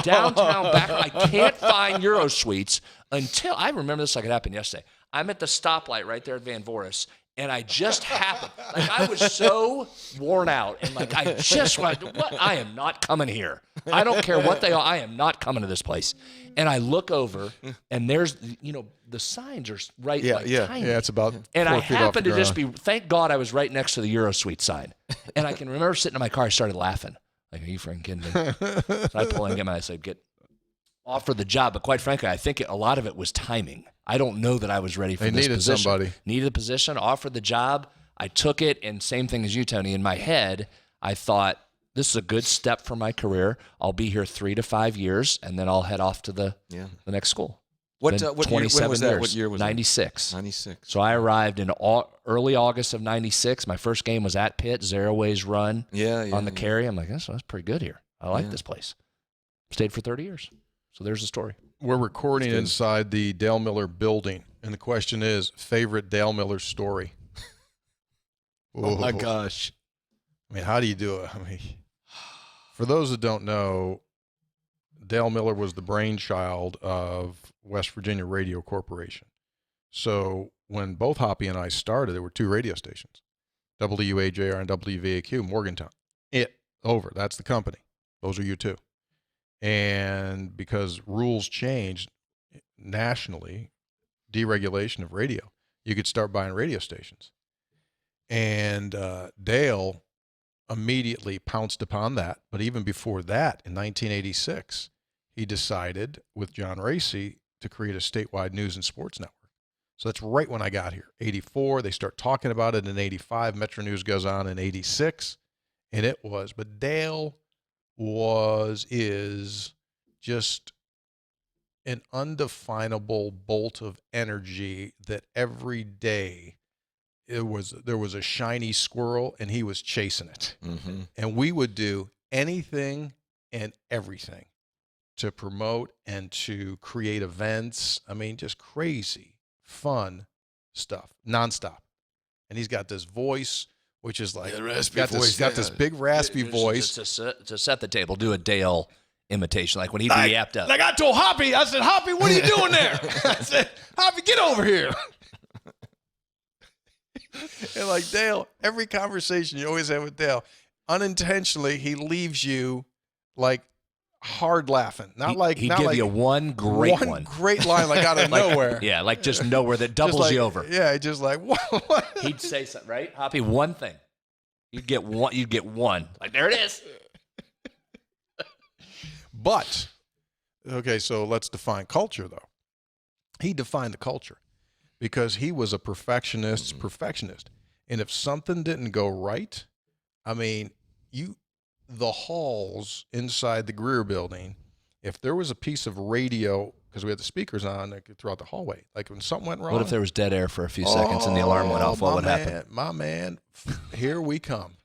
B: downtown, back. I can't find Euro Suites until, I remember this like it happened yesterday. I'm at the stoplight right there at Van Voris, and I just happened. Like, I was so worn out, and like, I just went, what? I am not coming here. I don't care what they are. I am not coming to this place. And I look over, and there's, the signs are right, tiny.
A: Yeah, it's about 4
B: and I
A: feet
B: happened
A: off
B: to just be, thank God I was right next to the Euro Suite sign. And I can remember sitting in my car, I started laughing. Like, are you freaking kidding me? So I pull in him, and I said, get offered the job. But quite frankly, I think a lot of it was timing. I don't know that I was ready for this position.
A: Somebody.
B: Needed a position, offered the job. I took it, and same thing as you, Tony. In my head, I thought, this is a good step for my career. I'll be here 3 to 5 years, and then I'll head off to the next school.
C: What year was that? What year was
B: 96.
C: That? 96.
B: So I arrived in early August of 96. My first game was at Pitt, Zero-Ways run on the carry. I'm like, that's pretty good here. I like this place. Stayed for 30 years. So there's the story.
A: We're recording inside the Dale Miller building, and the question is, favorite Dale Miller story?
C: Oh, my gosh.
A: I mean, how do you do it? I mean, for those that don't know, Dale Miller was the brainchild of West Virginia Radio Corporation. So when both Hoppy and I started, there were 2 radio stations, WAJR and WVAQ, Morgantown. That's the company. Those are you 2. And because rules changed nationally, deregulation of radio, you could start buying radio stations. And Dale immediately pounced upon that. But even before that, in 1986, he decided with John Racy to create a statewide news and sports network. So that's right when I got here. 84, they start talking about it in 85. Metro News goes on in 86. And but Dale is just an undefinable bolt of energy that every day there was a shiny squirrel and he was chasing it. Mm-hmm. And we would do anything and everything to promote and to create events. I mean, just crazy, fun stuff, nonstop. And he's got this voice, which is like, got this big raspy voice.
B: To set the table, do a Dale imitation, like when he'd be yapped up.
A: Like I told Hoppy, I said, Hoppy, what are you doing there? I said, Hoppy, get over here. And like Dale, every conversation you always have with Dale, unintentionally, he leaves you like hard laughing. He'd
B: give you one great
A: line like out of nowhere.
B: Yeah, like just nowhere that doubles you over.
A: Yeah, just like what?
B: He'd say something, right? Hoppy, one thing. You'd get one. Like, there it is.
A: But okay, so let's define culture though. He defined the culture because he was a perfectionist's perfectionist. And if something didn't go right, I mean, the halls inside the Greer building, if there was a piece of radio, because we had the speakers on throughout the hallway, like when something went wrong.
B: What if there was dead air for a few seconds and the alarm went off? What would happen?
A: My man, here we come.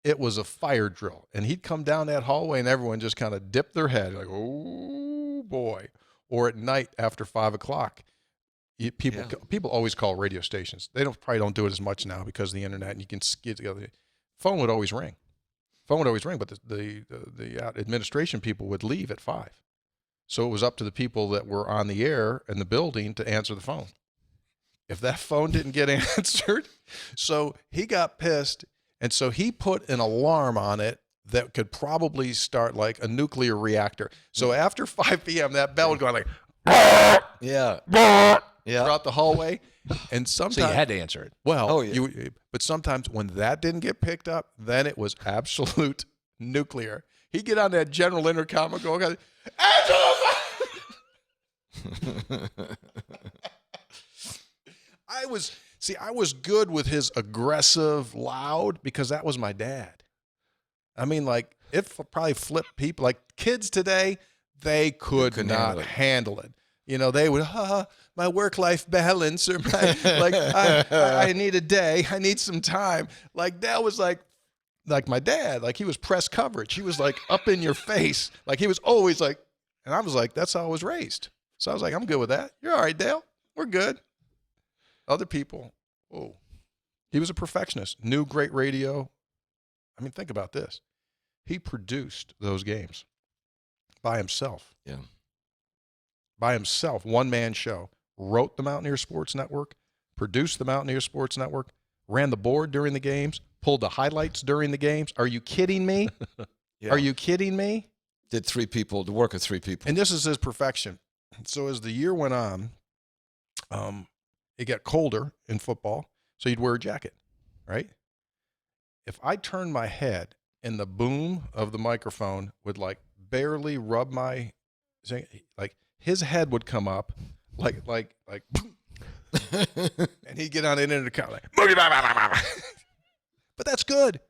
A: It was a fire drill. And he'd come down that hallway and everyone just kind of dipped their head like, oh boy. Or at night after 5 o'clock, people always call radio stations. They probably don't do it as much now because of the internet, and you can get together. Phone would always ring. But the administration people would leave at 5. So it was up to the people that were on the air in the building to answer the phone. If that phone didn't get answered, so he got pissed, and so he put an alarm on it that could probably start like a nuclear reactor. So after 5 p.m., that bell would go like,
C: yeah,
A: throughout the hallway. And sometimes,
B: So you had to answer it.
A: well, but sometimes when that didn't get picked up, then it was absolute nuclear. He'd get on that general intercom and go, answer the phone! I was good with his aggressive, loud, because that was my dad. I mean, like, it probably flipped people. Like, kids today, they could not handle it. You know, they would, my work-life balance, or I need a day, I need some time. Like, that was like my dad, like he was press coverage. He was like up in your face. Like he was always like, and I was like, that's how I was raised. So I was like, I'm good with that. You're all right, Dale. We're good. Other people, he was a perfectionist, knew great radio. I mean, think about this. He produced those games by himself.
C: Yeah.
A: By himself, one-man show, wrote the Mountaineer Sports Network, produced the Mountaineer Sports Network, ran the board during the games, pulled the highlights during the games. Are you kidding me? Yeah. Are you kidding me?
C: Did the work of 3 people.
A: And this is his perfection. So as the year went on, it got colder in football, so you'd wear a jacket, right? If I turned my head and the boom of the microphone would like barely rub my, like his head would come up like, and he'd get on the intercom like, but that's good.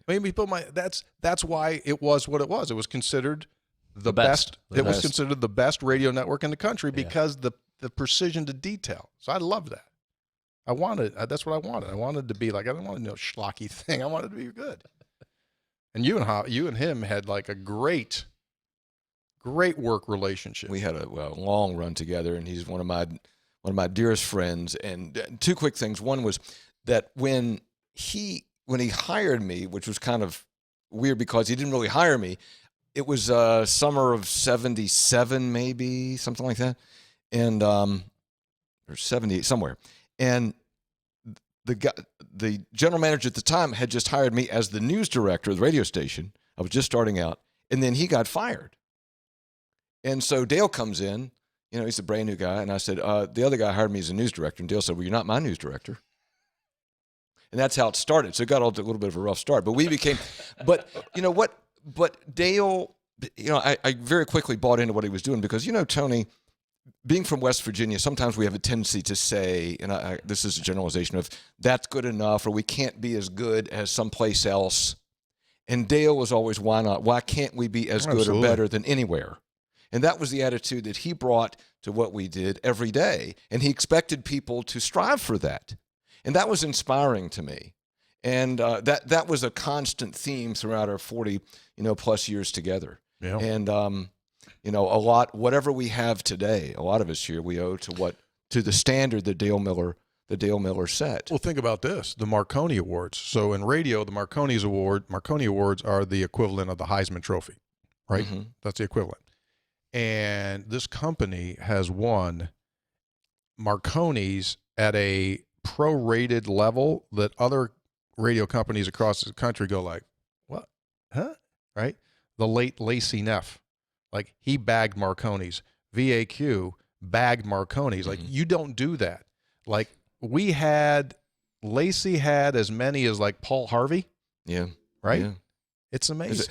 A: Maybe that's why it was what it was. It was considered the best. It was considered the best radio network in the country because the precision to detail. So I love that. That's what I wanted. I wanted to be like, I didn't want no schlocky thing. I wanted to be good. And you and him had like a great work relationship.
C: We had a long run together, and he's one of my dearest friends. And 2 quick things. One was that when he hired me, which was kind of weird because he didn't really hire me. It was summer of '77, maybe something like that, and or '78 somewhere. And the general manager at the time had just hired me as the news director of the radio station. I was just starting out, and then he got fired. And so Dale comes in, he's a brand new guy, and I said, the other guy hired me as a news director, and Dale said, well, you're not my news director. And that's how it started. So it got a little bit of a rough start, but we became, but you know what? But Dale, I very quickly bought into what he was doing because, Tony, being from West Virginia, sometimes we have a tendency to say, and this is a generalization of that's good enough, or we can't be as good as someplace else. And Dale was always, why not? Why can't we be as good or better than anywhere? And that was the attitude that he brought to what we did every day. And he expected people to strive for that. And that was inspiring to me. And that was a constant theme throughout our 40, plus years together. Yeah. And, whatever we have today, a lot of us here, we owe to the standard that Dale Miller set.
A: Well, think about this, the Marconi Awards. So in radio, the Marconi Awards are the equivalent of the Heisman Trophy, right? Mm-hmm. That's the equivalent. And this company has won Marconis at a prorated level that other radio companies across the country go like, what? Huh? Right? The late Lacey Neff, like he bagged Marconis. VAQ bagged Marconis. Like you don't do that. Like Lacey had as many as like Paul Harvey.
C: Yeah.
A: Right?
C: Yeah.
A: It's amazing.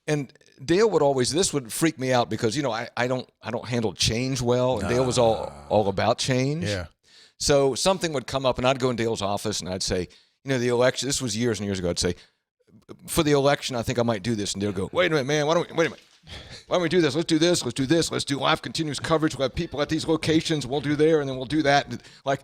C: And Dale would always, this would freak me out because, I don't handle change well. And Dale was all about change.
A: Yeah.
C: So something would come up and I'd go in Dale's office and I'd say, the election, this was years and years ago. I'd say, for the election, I think I might do this. And Dale would go, wait a minute, man. Why don't we do this? Let's do this. Let's do this. Let's do live continuous coverage. We'll have people at these locations. We'll do there and then we'll do that. And like,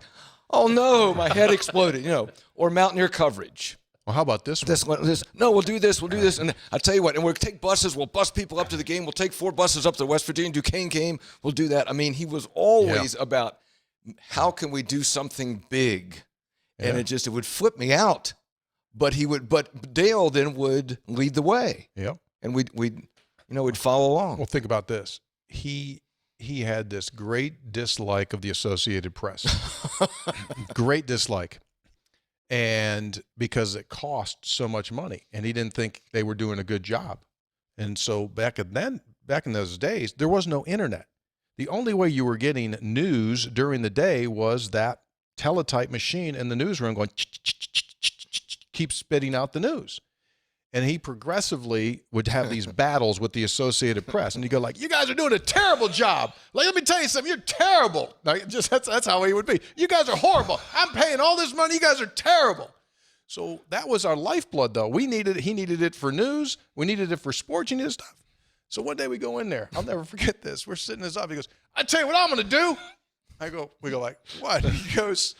C: oh no, my head exploded, or Mountaineer coverage.
A: Well, how about this one?
C: No, we'll do this. We'll do this. And I'll tell you what, and we'll take buses. We'll bus people up to the game. We'll take 4 buses up to the West Virginia Duquesne game. We'll do that. I mean, he was always about how can we do something big? And it would flip me out. But Dale then would lead the way.
A: Yep.
C: And we'd follow along.
A: Well, think about this. He had this great dislike of the Associated Press. Great dislike. And because it cost so much money, and he didn't think they were doing a good job. And so back in those days, there was no internet. The only way you were getting news during the day was that teletype machine in the newsroom going keep spitting out the news. And he progressively would have these battles with the Associated Press. And you go like, you guys are doing a terrible job. Like, let me tell you something, you're terrible. Like, that's how he would be. You guys are horrible. I'm paying all this money. You guys are terrible. So that was our lifeblood, though. He needed it for news. We needed it for sports. He needed stuff. So one day we go in there. I'll never forget this. We're sitting this up. He goes, I tell you what I'm going to do. We go like, what? He goes,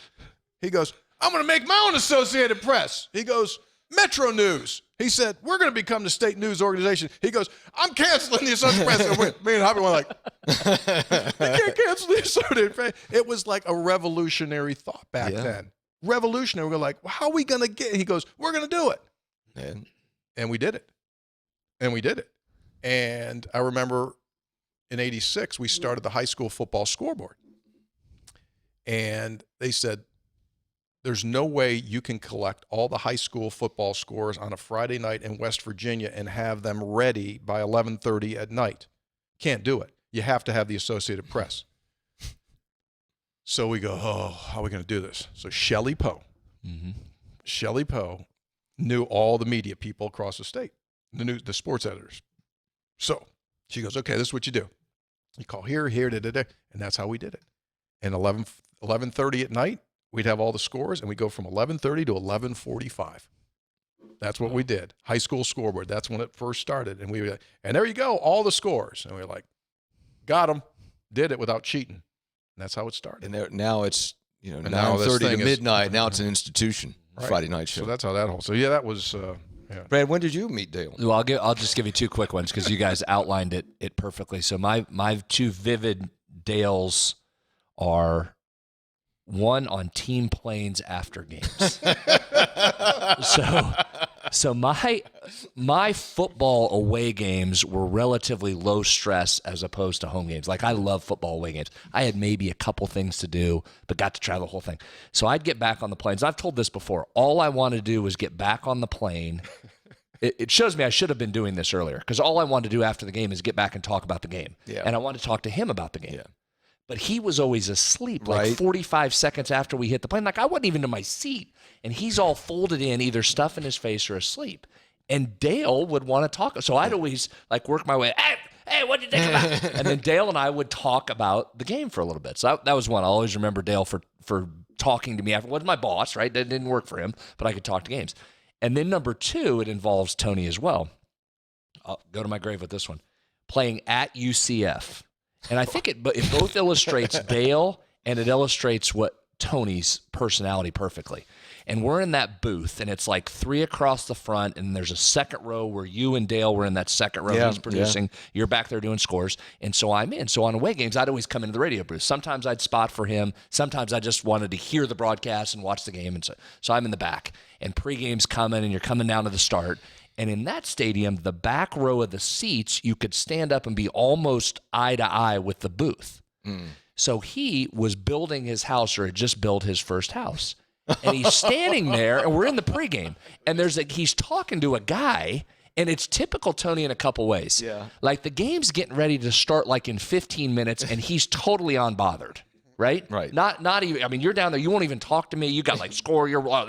A: I'm going to make my own Associated Press. He goes, Metro News. He said, we're going to become the state news organization. He goes, I'm canceling the Associated Press. And me and Hoppy were like, you can't cancel the Associated Press. It was like a revolutionary thought back then. Revolutionary. We're like, well, how are we going to get it? He goes, we're going to do it. And we did it. And I remember in 86, we started the high school football scoreboard. And they said, there's no way you can collect all the high school football scores on a Friday night in West Virginia and have them ready by 11:30 at night. Can't do it. You have to have the Associated Press. So we go, how are we going to do this? So Shelley Poe knew all the media people across the state, the sports editors. So she goes, okay, this is what you do. You call here, and that's how we did it. And 11:30 at night, we'd have all the scores, and we'd go from 11:30 to 11:45. That's what we did. High school scoreboard. That's when it first started. And and there you go, all the scores. And we were like, got them. Did it without cheating. And that's how it started.
C: And now it's 9:30 to midnight. Now it's an institution. Right. Friday night show.
A: So that's how that whole. So yeah, that was.
C: Brad, when did you meet Dale?
B: Well, I'll just give you two quick ones because you guys outlined it perfectly. So my two vivid Dales are. One on team planes after games. So my football away games were relatively low stress as opposed to home games. Like, I love football away games. I had maybe a couple things to do, but got to try the whole thing. So I'd get back on the planes. I've told this before. All I wanted to do was get back on the plane. It shows me I should have been doing this earlier because all I wanted to do after the game is get back and talk about the game. Yeah. And I wanted to talk to him about the game. Yeah. But he was always asleep, like 45 seconds after we hit the plane. Like, I wasn't even in my seat. And he's all folded in, either stuff in his face or asleep. And Dale would want to talk. So I'd always, work my way, hey, what'd you think about it? And then Dale and I would talk about the game for a little bit. So that was one. I'll always remember Dale for talking to me. After, was my boss, right? That didn't work for him, but I could talk to games. And then number two, it involves Tony as well. I'll go to my grave with this one. Playing at UCF. And I think it both illustrates Dale and it illustrates what Tony's personality perfectly. And we're in that booth, and it's like three across the front, and there's a second row where you and Dale were in that second row. He's producing. Yeah. You're back there doing scores. And so I'm in. So on away games, I'd always come into the radio booth. Sometimes I'd spot for him. Sometimes I just wanted to hear the broadcast and watch the game. And so I'm in the back. And pregame's coming, and you're coming down to the start. And in that stadium, the back row of the seats, you could stand up and be almost eye to eye with the booth. So he was building his house, or had just built his first house. And he's standing there, and we're in the pregame. And he's talking to a guy, and it's typical Tony in a couple ways. Yeah. Like, the game's getting ready to start like in 15 minutes, and he's totally unbothered. Right? Right. Not even, I mean, you're down there, you won't even talk to me. You got score, you're all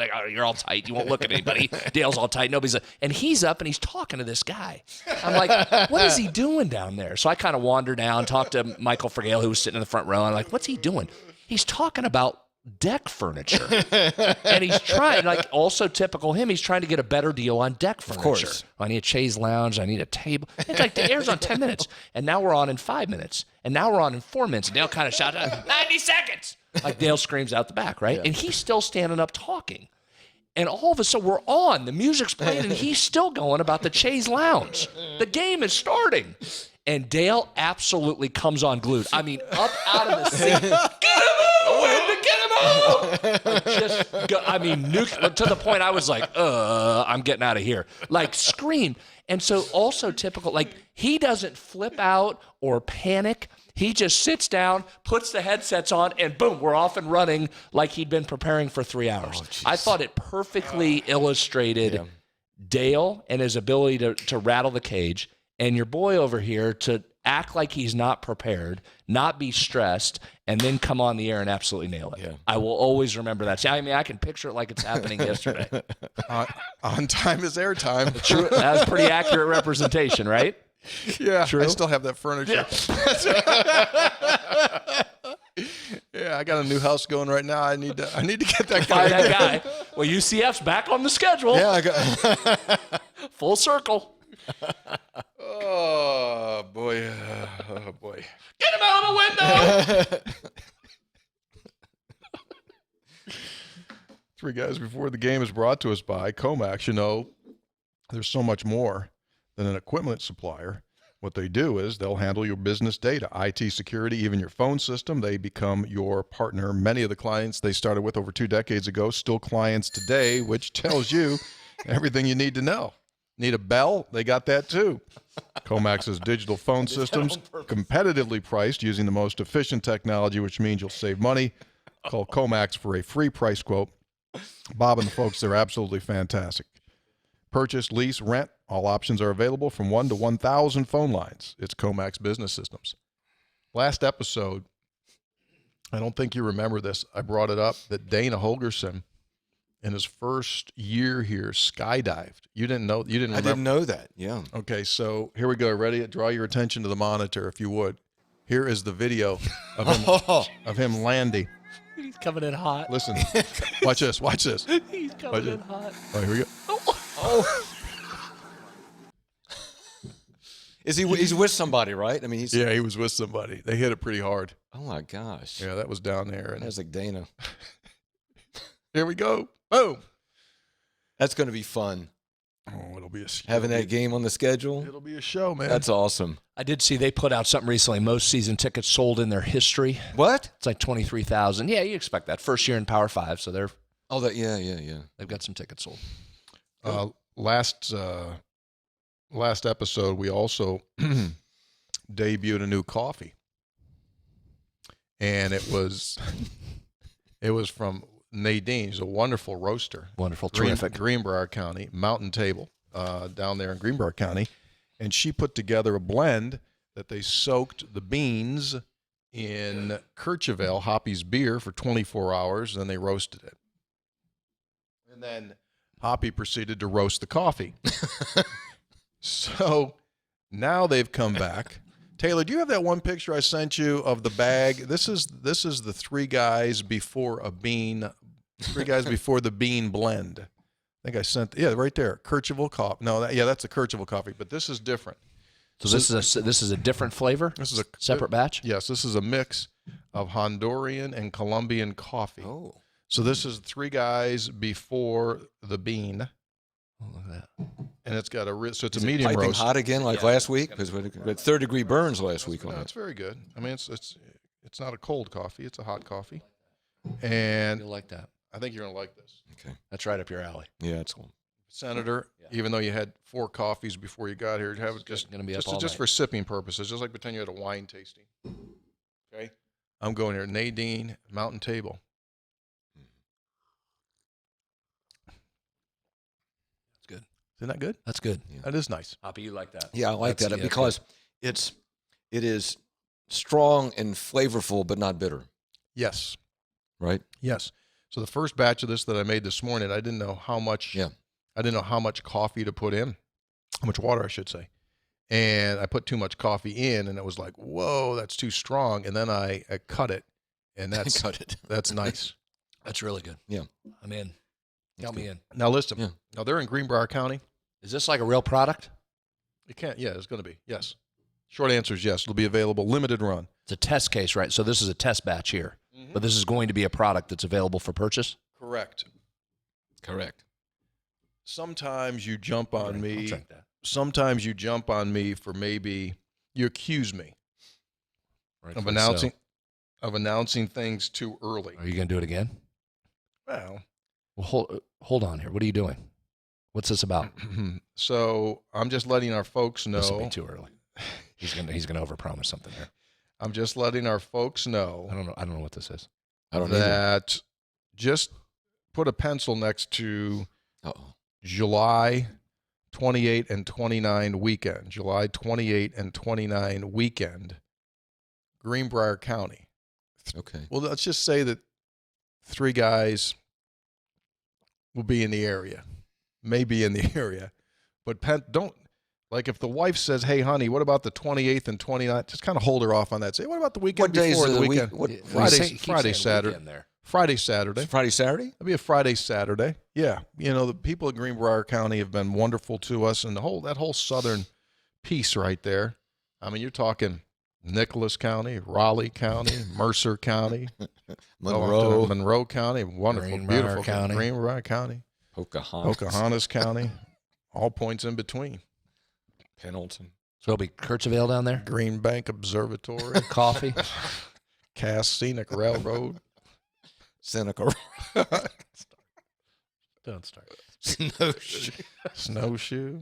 B: tight. You won't look at anybody. Dale's all tight. And he's up and he's talking to this guy. I'm like, what is he doing down there? So I kind of wander down, talk to Michael Fergale, who was sitting in the front row. I'm like, what's he doing? He's talking about deck furniture. And he's trying, also typical him, he's trying to get a better deal on deck furniture. Of course. I need a chaise lounge. I need a table. It's like the air's on 10 minutes. And now we're on in 5 minutes. And now we're on in 4 minutes. And Dale kind of shouts, 90 seconds. Like Dale screams out the back, right? Yeah. And he's still standing up talking. And all of a sudden we're on. The music's playing and he's still going about the chaise lounge. The game is starting. And Dale absolutely comes unglued. I mean, up out of the seat. Get him away! To the point I was like, I'm getting out of here. Like, scream. And so also typical, like, he doesn't flip out or panic. He just sits down, puts the headsets on, and boom, we're off and running like he'd been preparing for 3 hours. I thought it perfectly illustrated Dale and his ability to rattle the cage, and your boy over here to act like he's not prepared, not be stressed, and then come on the air and absolutely nail it. Yeah. I will always remember that. I mean, I can picture it like it's happening yesterday.
A: On time is air time.
B: True. That was pretty accurate representation, right?
A: Yeah,
B: True?
A: I still have that furniture. Yeah, I got a new house going right now. I need to get that guy.
B: Find that guy. Well, UCF's back on the schedule.
C: Yeah, I got
B: full circle.
A: Oh boy!
B: Get him out of the window.
A: 3 guys before the game is brought to us by Comax. You know, there's so much more than an equipment supplier. What they do is they'll handle your business data, IT security, even your phone system. They become your partner. Many of the clients they started with over 2 decades ago, still clients today, which tells you everything you need to know. Need a bell? They got that too. Comax's digital phone systems, competitively priced using the most efficient technology, which means you'll save money. Call Comax for a free price quote. Bob and the folks, they're absolutely fantastic. Purchase, lease, rent, all options are available from 1 to 1,000 phone lines. It's Comax Business Systems. Last episode, I don't think you remember this. I brought it up that Dana Holgerson, in his first year here, skydived. You didn't know? You didn't remember?
C: I didn't know that. Yeah.
A: Okay, so here we go. Ready? Draw your attention to the monitor, if you would. Here is the video of him landing.
B: He's coming in hot.
A: Listen, watch this. Watch this.
B: He's coming in hot.
A: All right, here we go.
C: Oh. He's with somebody, right? I mean,
A: Yeah, he was with somebody. They hit it pretty hard.
C: Oh my gosh.
A: Yeah, that was down there. And
C: that's like Dana.
A: Here we go. Boom.
C: That's going to be fun.
A: Oh, it'll be
C: having that game on the schedule.
A: It'll be a show, man.
C: That's awesome.
B: I did see they put out something recently. Most season tickets sold in their history.
C: What?
B: It's like 23,000. Yeah, you expect that. First year in Power 5, so they're.
C: Oh, that yeah.
B: They've got some tickets sold.
A: Last episode, we also debuted a new coffee, and it was from Nadine. She's a wonderful roaster.
B: Wonderful, terrific.
A: Greenbrier County, Mountain Table, down there in Greenbrier County, and she put together a blend that they soaked the beans in Kercheval, Hoppy's beer, for 24 hours, and then they roasted it. And then Hoppy proceeded to roast the coffee. So now they've come back. Taylor, do you have that one picture I sent you of the bag? This is the 3 guys before a bean, 3 guys before the bean blend. I think I sent, right there, Kercheval coffee. No, that's a Kercheval coffee, but this is different.
B: So this is a different flavor?
A: This is a
B: separate batch?
A: Yes, this is a mix of Honduran and Colombian coffee.
C: Oh.
A: So this is 3 guys before the bean.
B: Oh, look at that.
A: And it's got so it's
C: Is
A: a medium
C: piping
A: roast.
C: hot again like last week? Because we had 3rd-degree burns last week on it.
A: It's very good. I mean, it's not a cold coffee. It's a hot coffee. And
B: You'll like that.
A: I think you're going to like this.
C: Okay.
B: That's right up your alley.
C: Yeah, it's cool.
A: Senator, even though you had 4 coffees before you got here, have it just for sipping purposes, just like pretend you had a wine tasting. Okay? I'm going here. Nadine, Mountain Table. Isn't that good?
B: That's good.
A: Yeah. That is nice.
B: Hoppy, you like that?
C: Yeah, I like that because it is strong and flavorful, but not bitter.
A: Yes.
C: Right?
A: Yes. So the first batch of this that I made this morning, I didn't know how much.
C: Yeah.
A: I didn't know how much coffee to put in, how much water I should say, and I put too much coffee in, and it was like, whoa, that's too strong. And then I cut it, and that's that's nice.
B: That's really good.
C: Yeah,
B: I'm in. Count me in.
A: Now listen.
C: Yeah.
A: Now they're in Greenbrier County.
B: Is this like a real product?
A: It can't. Yeah, it's going to be. Yes. Short answer is yes. It'll be available, limited run.
B: It's a test case, right? So this is a test batch here, but this is going to be a product that's available for purchase?
A: Correct. Sometimes you jump on
B: I'll
A: me.
B: drink that.
A: Sometimes you jump on me for maybe you accuse me
B: Right,
A: of announcing of announcing things too early.
B: Are you going to do it again?
A: Well,
B: hold on here. What are you doing? What's this about?
A: so I'm just letting our folks know.
B: This will be too early. He's gonna overpromise something here.
A: I'm just letting our folks know.
B: I don't know what this is.
C: I don't either.
A: That just put a pencil next to
C: Uh-oh.
A: July 28 and 29 weekend. July 28 and 29 weekend, Greenbrier County.
C: Okay.
A: Well, let's just say that 3 guys will be in the area, maybe in the area, but don't, like if the wife says, hey, honey, what about the 28th and 29th? Just kind of hold her off on that. Say, what about the weekend
C: What days
A: before
C: of
A: the
C: the
A: weekend?
C: week?
A: Friday, Saturday. Friday, Saturday.
C: Friday, Saturday?
A: It'll be a Friday, Saturday. Yeah. You know, the people of Greenbrier County have been wonderful to us, and that whole southern piece right there. I mean, you're talking Nicholas County, Raleigh County, Mercer County, Monroe County, wonderful,
B: Greenbrier
A: beautiful
B: County.
A: Greenbrier County, Pocahontas County, all points in between.
C: Pendleton.
B: So it'll be Kercheval down there?
A: Green Bank Observatory,
B: Coffee?
A: Cass Scenic Railroad.
C: Seneca.
B: Don't start.
A: Snowshoe.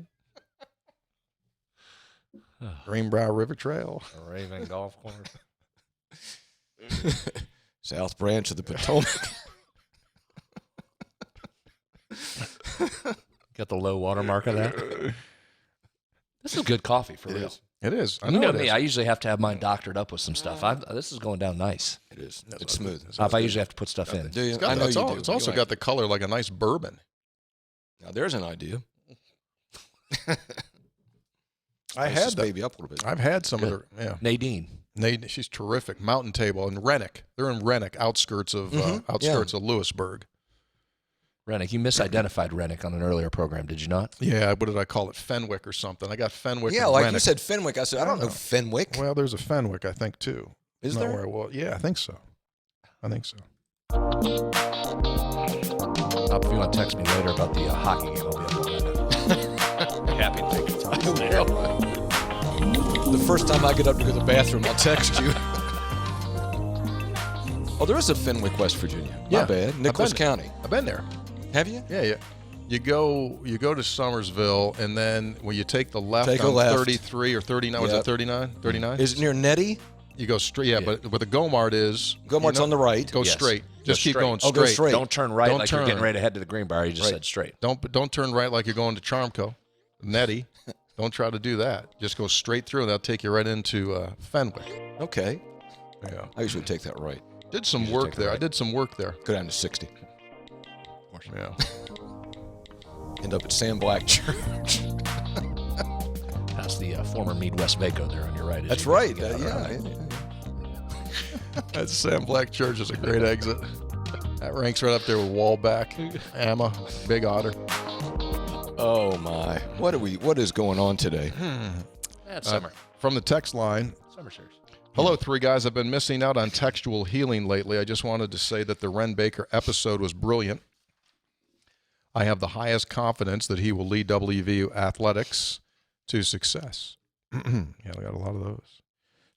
A: Greenbrier River Trail.
B: Raven Golf Course.
C: South Branch of the Potomac.
B: Got the low water mark of that. This is good coffee, for real.
A: It is. I
B: You know
A: it
B: me,
A: is.
B: I usually have to have mine doctored up with some stuff. This is going down nice.
C: It is. It's smooth.
B: If I usually have to put stuff in.
C: Do you?
A: It's got,
C: I know
A: it's
C: you
A: all-
C: do.
A: It's also got the color like a nice bourbon.
C: Now there's an idea.
A: I
C: Spice
A: had
C: this
A: that.
C: baby up a little bit.
A: I've had some of their, yeah.
B: Nadine.
A: She's terrific. Mountain Table in Rennick. They're in Rennick, outskirts of Lewisburg.
B: Rennick. You misidentified Rennick on an earlier program, did you not?
A: Yeah, what did I call it? Fenwick or something. I got Fenwick.
C: Yeah,
A: and
C: like
A: Rennick.
C: you said Fenwick. I said, I don't know Fenwick.
A: Well, there's a Fenwick, I think, too.
C: Is
A: Not
C: there?
A: where I was. Yeah, I think so.
B: If you want to text me later about the hockey game, I'll be able to happy to take your time.
C: The first time I get up to go to the bathroom, I'll text you. Oh, there is a Fenwick, West Virginia.
A: Yeah.
C: Not bad. Nicholas County.
A: I've been there.
C: Have you?
A: Yeah. You go to Summersville, and then when you take the left
C: Take a
A: on
C: left.
A: 33 or 39, was
C: Yep.
A: it 39? 39?
C: Is it near Nettie?
A: You go straight, yeah, but where the Go-Mart is.
C: Go-Mart's on the right.
A: Go
B: Yes.
A: straight.
B: Go
A: Just keep
B: straight.
A: going
C: Oh,
A: straight.
C: go straight.
B: Don't turn right
A: Don't
B: like you're
A: turn.
B: getting ready to head to the Greenbrier. You just said straight.
A: Don't turn right like you're going to Charmco, Nettie. Don't try to do that. Just go straight through, and that'll take you right into Fenwick.
C: Okay.
A: Yeah.
C: I usually take that right.
A: Did some
B: You
A: work
B: take it
A: there. I
B: right.
A: did some work there.
C: Go down to 60.
A: Yeah.
C: End up at Sam Black Church.
B: Past the former Mead West Vaco there on your right. as
C: That's
B: you
C: right.
B: get out.
C: Yeah.
A: That Sam Black Church is a great exit. That ranks right up there with Wallback, Amma, Big Otter.
C: Oh my! What is going on today?
B: That's summer.
A: From the text line,
B: Summer series.
A: hello, 3 guys. I've been missing out on textual healing lately. I just wanted to say that the Ren Baker episode was brilliant. I have the highest confidence that he will lead WVU athletics to success. Yeah, I got a lot of those.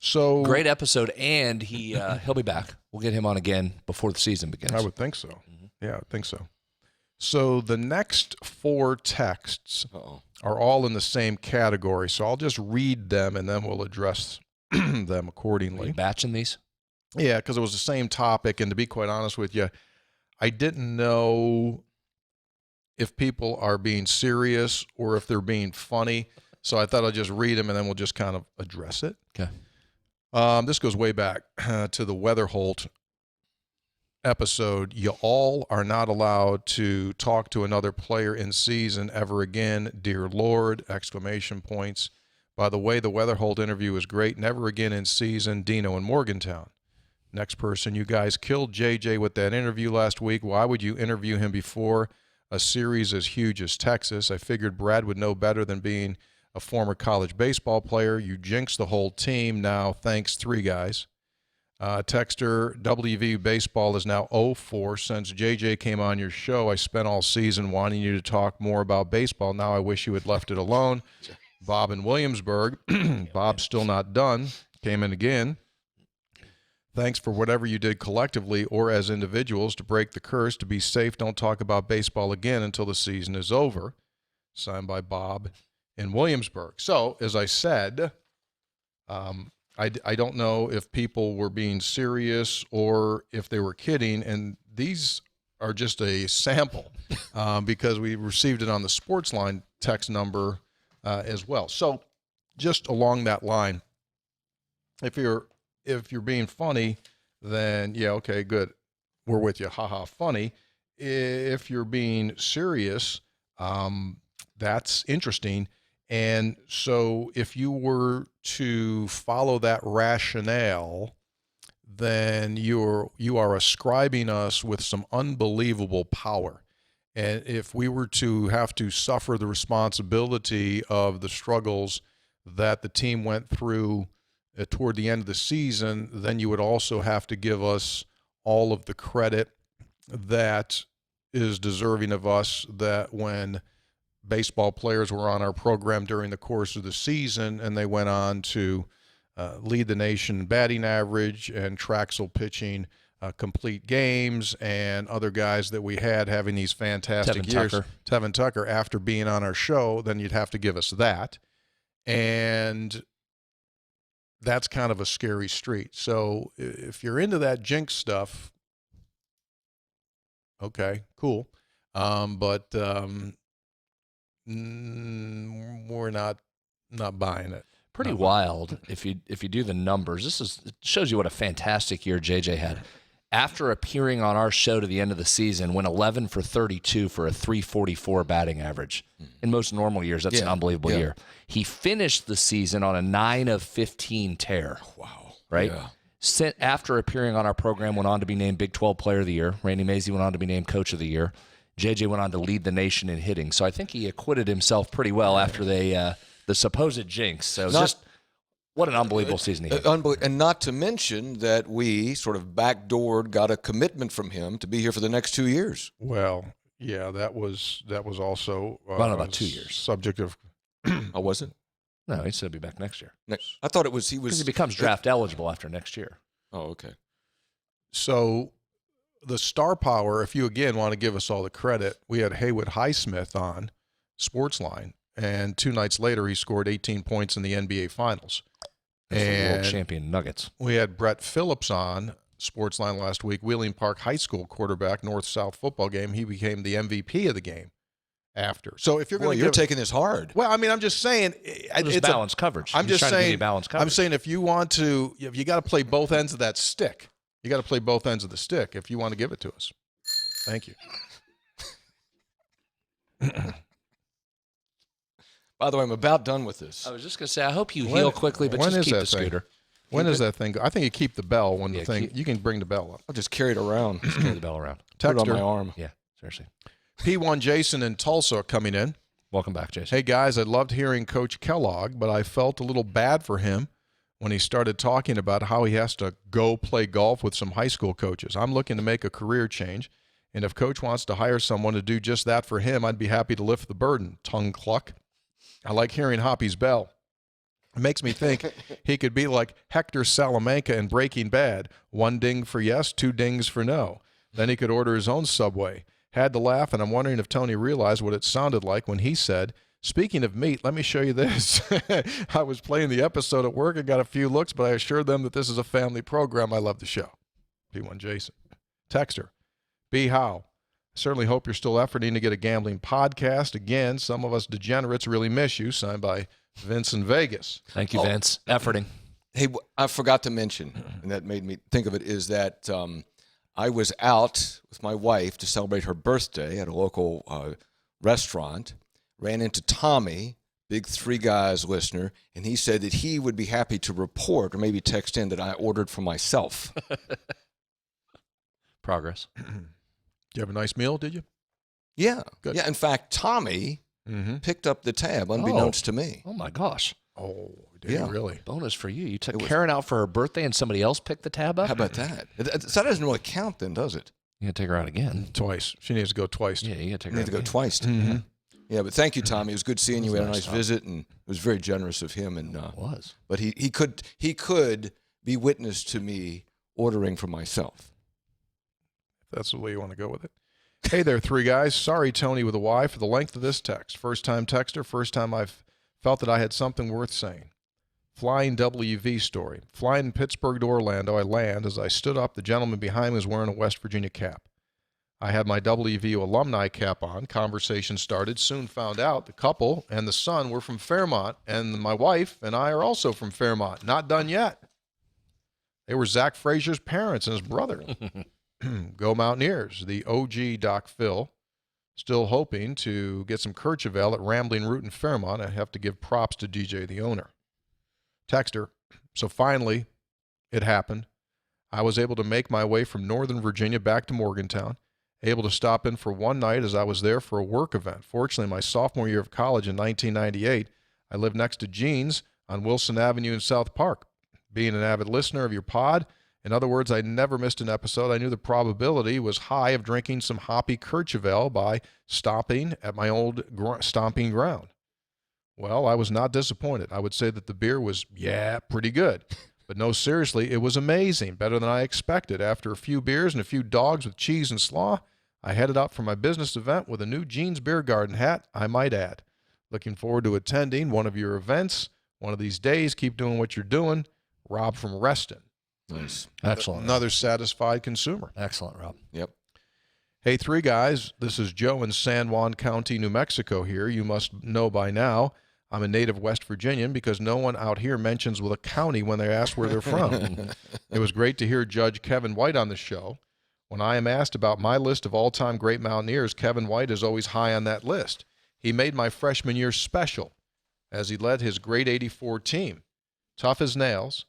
A: So
B: Great episode, and he'll be back. We'll get him on again before the season begins.
A: I would think so. Yeah, I would think so. So the next 4 texts
C: Uh-oh.
A: are all in the same category. So I'll just read them and then we'll address them
B: Are you
A: accordingly.
B: batching these?
A: Yeah, because it was the same topic. And to be quite honest with you, I didn't know if people are being serious or if they're being funny. So I thought I'd just read them and then we'll just kind of address it.
B: Okay.
A: This goes way back to the Weatherholt episode. You all are not allowed to talk to another player in season ever again. Dear Lord! ! By the way, the Weatherholt interview was great. Never again in season. Dino in Morgantown. Next person, you guys killed JJ with that interview last week. Why would you interview him before a series as huge as Texas? I figured Brad would know better than being a former college baseball player. You jinxed the whole team. Now, thanks, 3 guys. Texter, WVU baseball is now 0-4. Since JJ came on your show, I spent all season wanting you to talk more about baseball. Now I wish you had left it alone. Bob in Williamsburg. Bob's still not done. Came in again. Thanks for whatever you did collectively or as individuals to break the curse. To be safe, don't talk about baseball again until the season is over. Signed by Bob in Williamsburg. So, as I said, I don't know if people were being serious or if they were kidding, and these are just a sample because we received it on the sports line text number as well. So, just along that line, if you're being funny, then yeah, okay, good. We're with you. Haha, funny. If you're being serious, that's interesting. And so if you were to follow that rationale, then you are ascribing us with some unbelievable power. And if we were to have to suffer the responsibility of the struggles that the team went through toward the end of the season, then you would also have to give us all of the credit that is deserving of us, that when baseball players were on our program during the course of the season and they went on to lead the nation in batting average and Traxel pitching complete games, and other guys that we had having these fantastic years. Tevin Tucker, after being on our show, then you'd have to give us that. And that's kind of a scary street. So if you're into that jinx stuff, okay, cool. But we're not buying it.
B: Pretty wild if you do the numbers. It shows you what a fantastic year JJ had. After appearing on our show to the end of the season, went 11 for 32 for a 344 batting average. In most normal years, that's an unbelievable year. He finished the season on a 9 of 15 tear.
C: Wow.
B: Right?
C: Yeah.
B: After appearing on our program, went on to be named Big 12 Player of the Year. Randy Mazey went on to be named Coach of the Year. JJ went on to lead the nation in hitting. So I think he acquitted himself pretty well after the supposed jinx. So just what an unbelievable season he had.
C: And not to mention that we sort of backdoored, got a commitment from him to be here for the next 2 years.
A: Well, yeah, that was also
B: about 2 years.
A: Subject of.
C: Oh, was it?
B: No, he said he'll be back next year.
C: I thought he was.
B: Because he becomes draft eligible after next year.
C: Oh, okay.
A: So the star power, if you again want to give us all the credit, we had Haywood Highsmith on Sportsline, and 2 nights later he scored 18 points in the NBA Finals.
B: And world champion Nuggets.
A: We had Brett Phillips on Sportsline last week, Wheeling Park High School quarterback, North-South football game. He became the MVP of the game after. So if you're going to,
C: you're taking this hard.
A: Well, I mean, I'm just saying,
B: it's balanced coverage.
A: I'm just saying,
B: balanced coverage.
A: I'm saying if you want to, you got to play both ends of that stick. You got to play both ends of the stick if you want to give it to us. Thank you.
C: By the way, I'm about done with this.
B: I was just going to say, I hope you heal quickly, but just keep the scooter.
A: When is that thing? I think you keep the bell when the thing. You can bring the bell up.
C: I'll just carry it around.
B: Just carry the bell around.
C: Put it on my arm.
B: Yeah, seriously.
A: P1 Jason in Tulsa coming in.
B: Welcome back, Jason.
A: Hey, guys, I loved hearing Coach Kellogg, but I felt a little bad for him when he started talking about how he has to go play golf with some high school coaches. I'm looking to make a career change, and if Coach wants to hire someone to do just that for him, I'd be happy to lift the burden. Tongue cluck. I like hearing Hoppy's bell. It makes me think he could be like Hector Salamanca in Breaking Bad. 1 ding for yes, 2 dings for no. Then he could order his own Subway. Had to laugh, and I'm wondering if Tony realized what it sounded like when he said, "Speaking of meat, let me show you this." I was playing the episode at work and got a few looks, but I assured them that this is a family program. I love the show. P1 Jason. Texter. B. Howe. Certainly hope you're still efforting to get a gambling podcast. Again, some of us degenerates really miss you. Signed by Vince in Vegas.
B: Thank you, Vince. Efforting.
C: Hey, I forgot to mention, and that made me think of it, is that I was out with my wife to celebrate her birthday at a local restaurant, ran into Tommy, big Three Guys listener, and he said that he would be happy to report or maybe text in that I ordered for myself.
B: Progress.
A: Did you have a nice meal, did you?
C: Yeah.
A: Good.
C: Yeah, in fact, Tommy picked up the tab unbeknownst to me.
B: Oh, my gosh.
A: Oh, did you really?
B: Bonus for you. You took Karen out for her birthday and somebody else picked the tab up?
C: How about that? That doesn't really count then, does it?
B: You got to take her out again.
A: Twice. She needs to go twice.
B: Yeah, you got to take
C: You
B: her
C: need
B: out
C: to go twice.
A: Mm-hmm.
C: Yeah, but thank you, Tommy. It was good seeing you. We had a nice
B: nice
C: visit, and it was very generous of him. And
B: It was.
C: but he could be witness to me ordering for myself.
A: If that's the way you want to go with it. Hey there, three guys. Sorry, Tony with a Y, for the length of this text. First-time texter, first time I've felt that I had something worth saying. Flying WV story. Flying in Pittsburgh to Orlando, I land. As I stood up, the gentleman behind me was wearing a West Virginia cap. I had my WVU alumni cap on. Conversation started. Soon found out the couple and the son were from Fairmont, and my wife and I are also from Fairmont. Not done yet. They were Zach Frazier's parents and his brother. Go Mountaineers. The OG Doc Phil. Still hoping to get some Kercheval at Rambling Root in Fairmont. I have to give props to DJ, the owner. Texter. So finally, it happened. I was able to make my way from Northern Virginia back to Morgantown. Able to stop in for one night as I was there for a work event. Fortunately, my sophomore year of college in 1998, I lived next to Gene's on Wilson Avenue in South Park. Being an avid listener of your pod, in other words, I never missed an episode. I knew the probability was high of drinking some Hoppy Kercheval by stopping at my old stomping ground. Well, I was not disappointed. I would say that the beer was, pretty good. But no, seriously, it was amazing, better than I expected. After a few beers and a few dogs with cheese and slaw, I headed out for my business event with a new Gene's Beer Garden hat, I might add. Looking forward to attending one of your events one of these days. Keep doing what you're doing. Rob from Reston.
C: Nice.
B: Excellent.
A: Another satisfied consumer.
B: Excellent, Rob.
C: Yep.
A: Hey, three guys. This is Joe in San Juan County, New Mexico here. You must know by now I'm a native West Virginian because no one out here mentions with a county when they ask where they're from. It was great to hear Judge Kevin White on the show. When I am asked about my list of all-time great Mountaineers, Kevin White is always high on that list. He made my freshman year special as he led his grade 84 team. Tough as nails.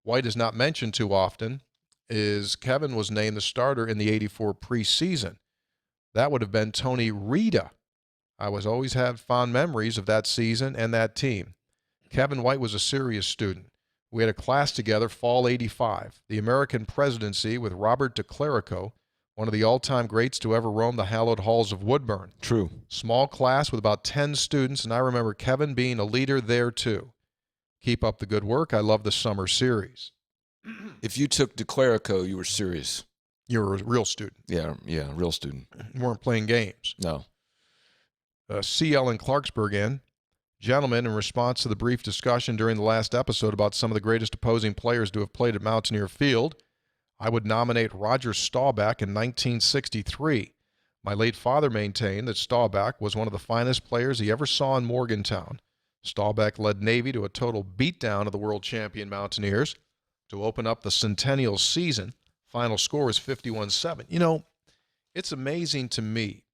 A: White is not mentioned too often, is Kevin was named the starter in the 84 preseason. That would have been Tony Rita. I was always had fond memories of that season and that team. Kevin White was a serious student. We had a class together, fall 85, the American presidency with Robert DeClerico, one of the all-time greats to ever roam the hallowed halls of Woodburn.
C: True.
A: Small class with about 10 students, and I remember Kevin being a leader there too. Keep up the good work. I love the summer series.
C: If you took DeClerico, you were serious.
A: You were a real student.
C: Yeah, real student.
A: You weren't playing games.
C: No.
A: CL in Clarksburg in. Gentlemen, in response to the brief discussion during the last episode about some of the greatest opposing players to have played at Mountaineer Field, I would nominate Roger Staubach in 1963. My late father maintained that Staubach was one of the finest players he ever saw in Morgantown. Staubach led Navy to a total beatdown of the world champion Mountaineers to open up the centennial season. Final score was 51-7. You know, it's amazing to me.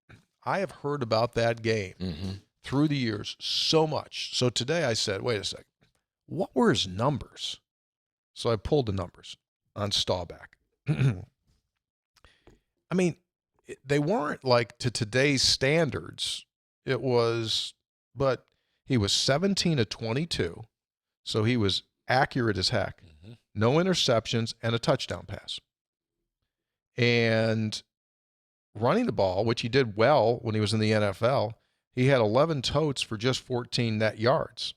A: I have heard about that game through the years so much. So today I said, wait a second, what were his numbers? So I pulled the numbers on Staubach. I mean, they weren't like to today's standards. It was, but he was 17 of 22, so he was accurate as heck. No interceptions and a touchdown pass. And running the ball, which he did well when he was in the NFL, he had 11 totes for just 14 net yards.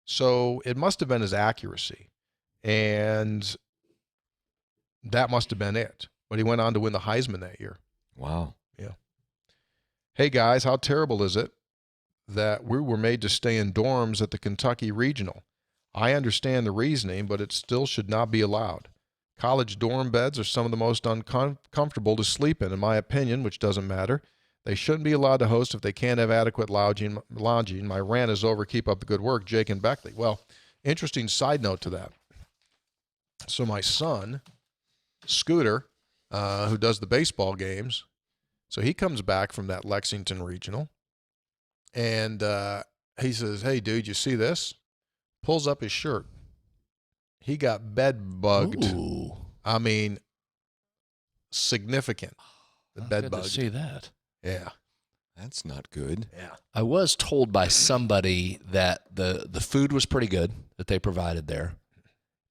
A: So it must have been his accuracy. And that must have been it. But he went on to win the Heisman that year.
C: Wow.
A: Yeah. Hey, guys, how terrible is it that we were made to stay in dorms at the Kentucky Regional? I understand the reasoning, but it still should not be allowed. College dorm beds are some of the most uncomfortable to sleep in my opinion, which doesn't matter. They shouldn't be allowed to host if they can't have adequate lounging. My rant is over. Keep up the good work, Jake and Beckley. Well, interesting side note to that. So my son, Scooter, who does the baseball games, so he comes back from that Lexington Regional, and he says, hey, dude, you see this? Pulls up his shirt. He got bed bugged.
B: Ooh.
A: I mean, significant. The bed
B: Good
A: bug.
B: to see that.
A: Yeah.
C: That's not good.
A: Yeah.
B: I was told by somebody that the food was pretty good that they provided there,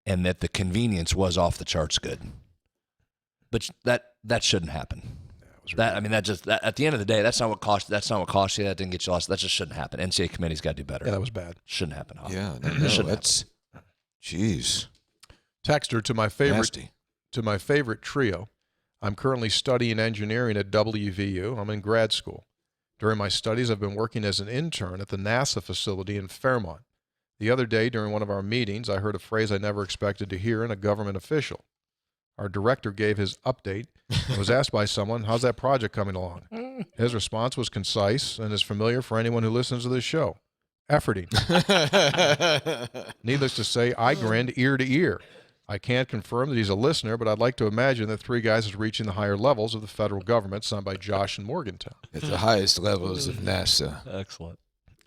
B: and that the convenience was off the charts good. But that shouldn't happen. At the end of the day, that's not what cost you. That didn't get you lost. That just shouldn't happen. NCAA committee's got to do better.
A: Yeah, that was bad.
B: Shouldn't happen. Huh?
C: Yeah,
B: Shouldn't
C: that's, jeez.
A: Texter to my favorite.
C: Nasty.
A: to my favorite trio. I'm currently studying engineering at WVU. I'm in grad school. During my studies, I've been working as an intern at the NASA facility in Fairmont. The other day, during one of our meetings, I heard a phrase I never expected to hear in a government official. Our director gave his update and was asked by someone, how's that project coming along? His response was concise and is familiar for anyone who listens to this show. Efforting. Needless to say, I grinned ear to ear. I can't confirm that he's a listener, but I'd like to imagine that Three Guys is reaching the higher levels of the federal government, signed by Josh in Morgantown.
C: At the highest levels of NASA.
B: Excellent.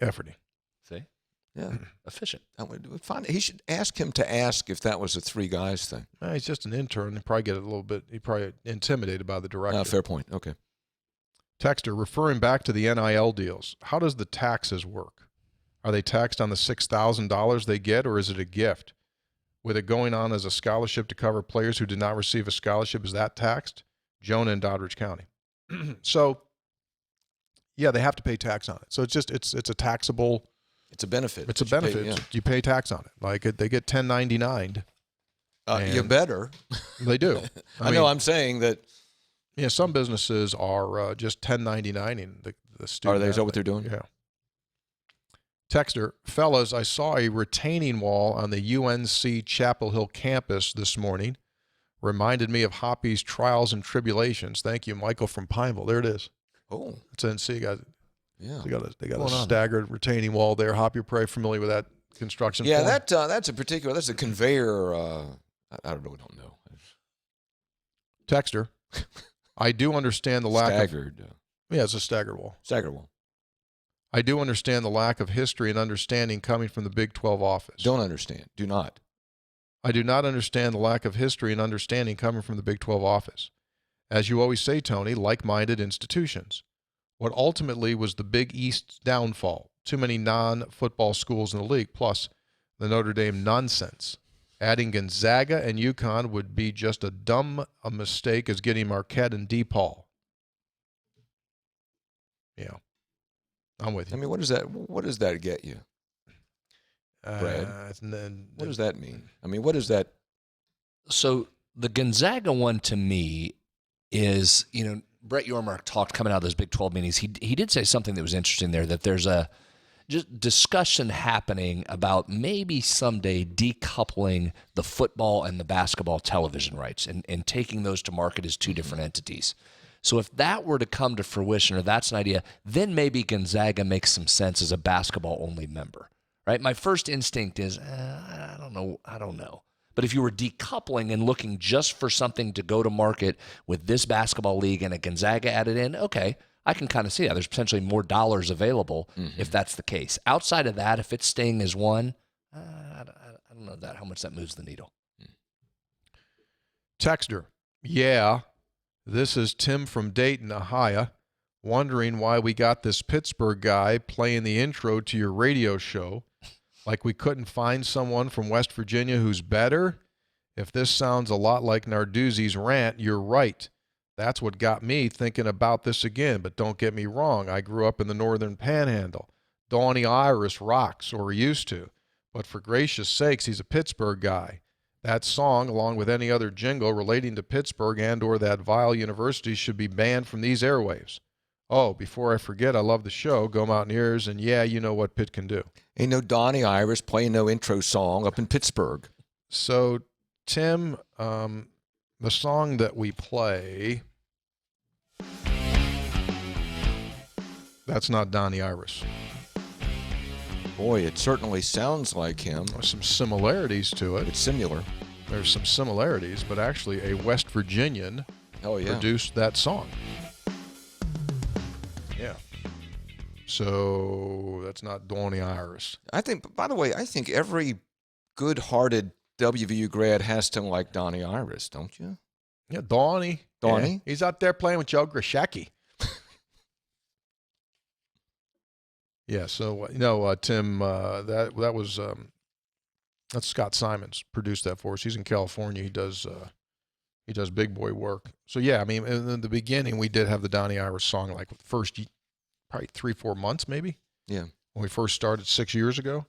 A: Efforting.
B: See?
C: Yeah.
B: Efficient.
C: He should ask him to ask if that was a Three Guys thing.
A: He's just an intern. He'd probably get a little bit, he'd probably intimidated by the director.
C: Fair point. Okay.
A: Texter, referring back to the NIL deals, how does the taxes work? Are they taxed on the $6,000 they get, or is it a gift? With it going on as a scholarship to cover players who did not receive a scholarship, is that taxed? Jonah in Doddridge County. So, yeah, they have to pay tax on it. So it's a taxable.
C: It's a benefit.
A: It's a benefit. You pay tax on it. Like they get 1099.
C: You better.
A: They do.
C: I know. I'm saying that.
A: Yeah, some businesses are just 1099ing the student.
C: Are they? Is that what they're doing?
A: Yeah. Texter, fellas, I saw a retaining wall on the UNC Chapel Hill campus this morning. Reminded me of Hoppy's Trials and Tribulations. Thank you, Michael from Pineville. There it is.
C: Oh.
A: It's NC.
C: Yeah.
A: They got a staggered retaining wall there. Hoppy, you're probably familiar with that construction form.
C: That's a conveyor. I don't know.
A: Texter, I do understand the lack
C: staggered.
A: Yeah, it's a staggered wall.
C: Staggered wall.
A: I do understand the lack of history and understanding coming from the Big 12 office.
C: Don't understand. Do not.
A: I do not understand the lack of history and understanding coming from the Big 12 office. As you always say, Tony, like-minded institutions. What ultimately was the Big East's downfall? Too many non-football schools in the league, plus the Notre Dame nonsense. Adding Gonzaga and UConn would be just as dumb a mistake as getting Marquette and DePaul. Yeah. I'm with you.
C: I mean, what does that get you, Brad? What does that mean? I mean, what is that?
B: So the Gonzaga one to me is, Brett Yormark talked coming out of those Big 12 meetings. He did say something that was interesting there, that there's a just discussion happening about maybe someday decoupling the football and the basketball television rights and taking those to market as two different entities. So if that were to come to fruition, or that's an idea, then maybe Gonzaga makes some sense as a basketball-only member, right? My first instinct is, I don't know. But if you were decoupling and looking just for something to go to market with this basketball league and a Gonzaga added in, okay, I can kind of see that. There's potentially more dollars available if that's the case. Outside of that, if it's staying as one, I don't know how much that moves the needle.
A: Texter, yeah. This is Tim from Dayton, Ohio, wondering why we got this Pittsburgh guy playing the intro to your radio show. Like we couldn't find someone from West Virginia who's better? If this sounds a lot like Narduzzi's rant, you're right. That's what got me thinking about this again. But don't get me wrong, I grew up in the Northern Panhandle. Donnie Iris rocks, or used to. But for gracious sakes, he's a Pittsburgh guy. That song, along with any other jingle relating to Pittsburgh and or that vile university, should be banned from these airwaves. Oh, before I forget, I love the show. Go Mountaineers, and yeah, you know what Pitt can do.
C: Ain't no Donnie Iris playing no intro song up in Pittsburgh.
A: So, Tim, the song that we play, that's not Donnie Iris.
C: Boy, it certainly sounds like him.
A: There's some similarities to it.
C: It's similar.
A: There's some similarities, but actually a West Virginian produced that song. Yeah. So that's not Donnie Iris.
C: I think, by the way, every good-hearted WVU grad has to like Donnie Iris, don't you?
A: Yeah, Donnie.
C: Donnie?
A: Yeah. He's out there playing with Joe Grishecki. Yeah, so Tim, that was that's Scott Simons produced that for us. He's in California. He does big boy work. So yeah, I mean, in the beginning we did have the Donnie Iris song, like first probably 3-4 months maybe.
C: Yeah,
A: when we first started 6 years ago,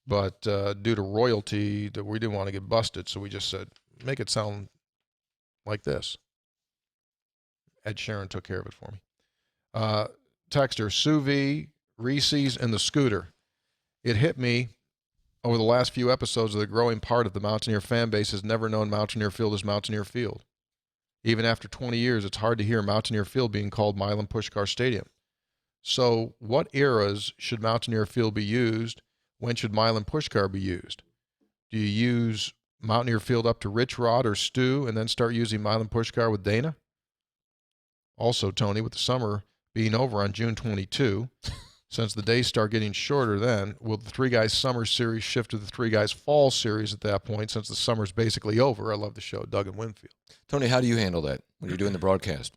A: but due to royalty, that we didn't want to get busted, so we just said make it sound like this. Ed Sheeran took care of it for me. Texter, sous vide, Reese's, and the scooter. It hit me over the last few episodes of the growing part of the Mountaineer fan base has never known Mountaineer Field as Mountaineer Field. Even after 20 years, it's hard to hear Mountaineer Field being called Milan Puskar Stadium. So what eras should Mountaineer Field be used? When should Milan Puskar be used? Do you use Mountaineer Field up to Rich Rod or Stu and then start using Milan Puskar with Dana? Also, Tony, with the summer being over on June 22, since the days start getting shorter then, will the Three Guys Summer Series shift to the Three Guys Fall Series at that point since the summer's basically over? I love the show, Doug and Winfield.
C: Tony, how do you handle that when you're doing the broadcast?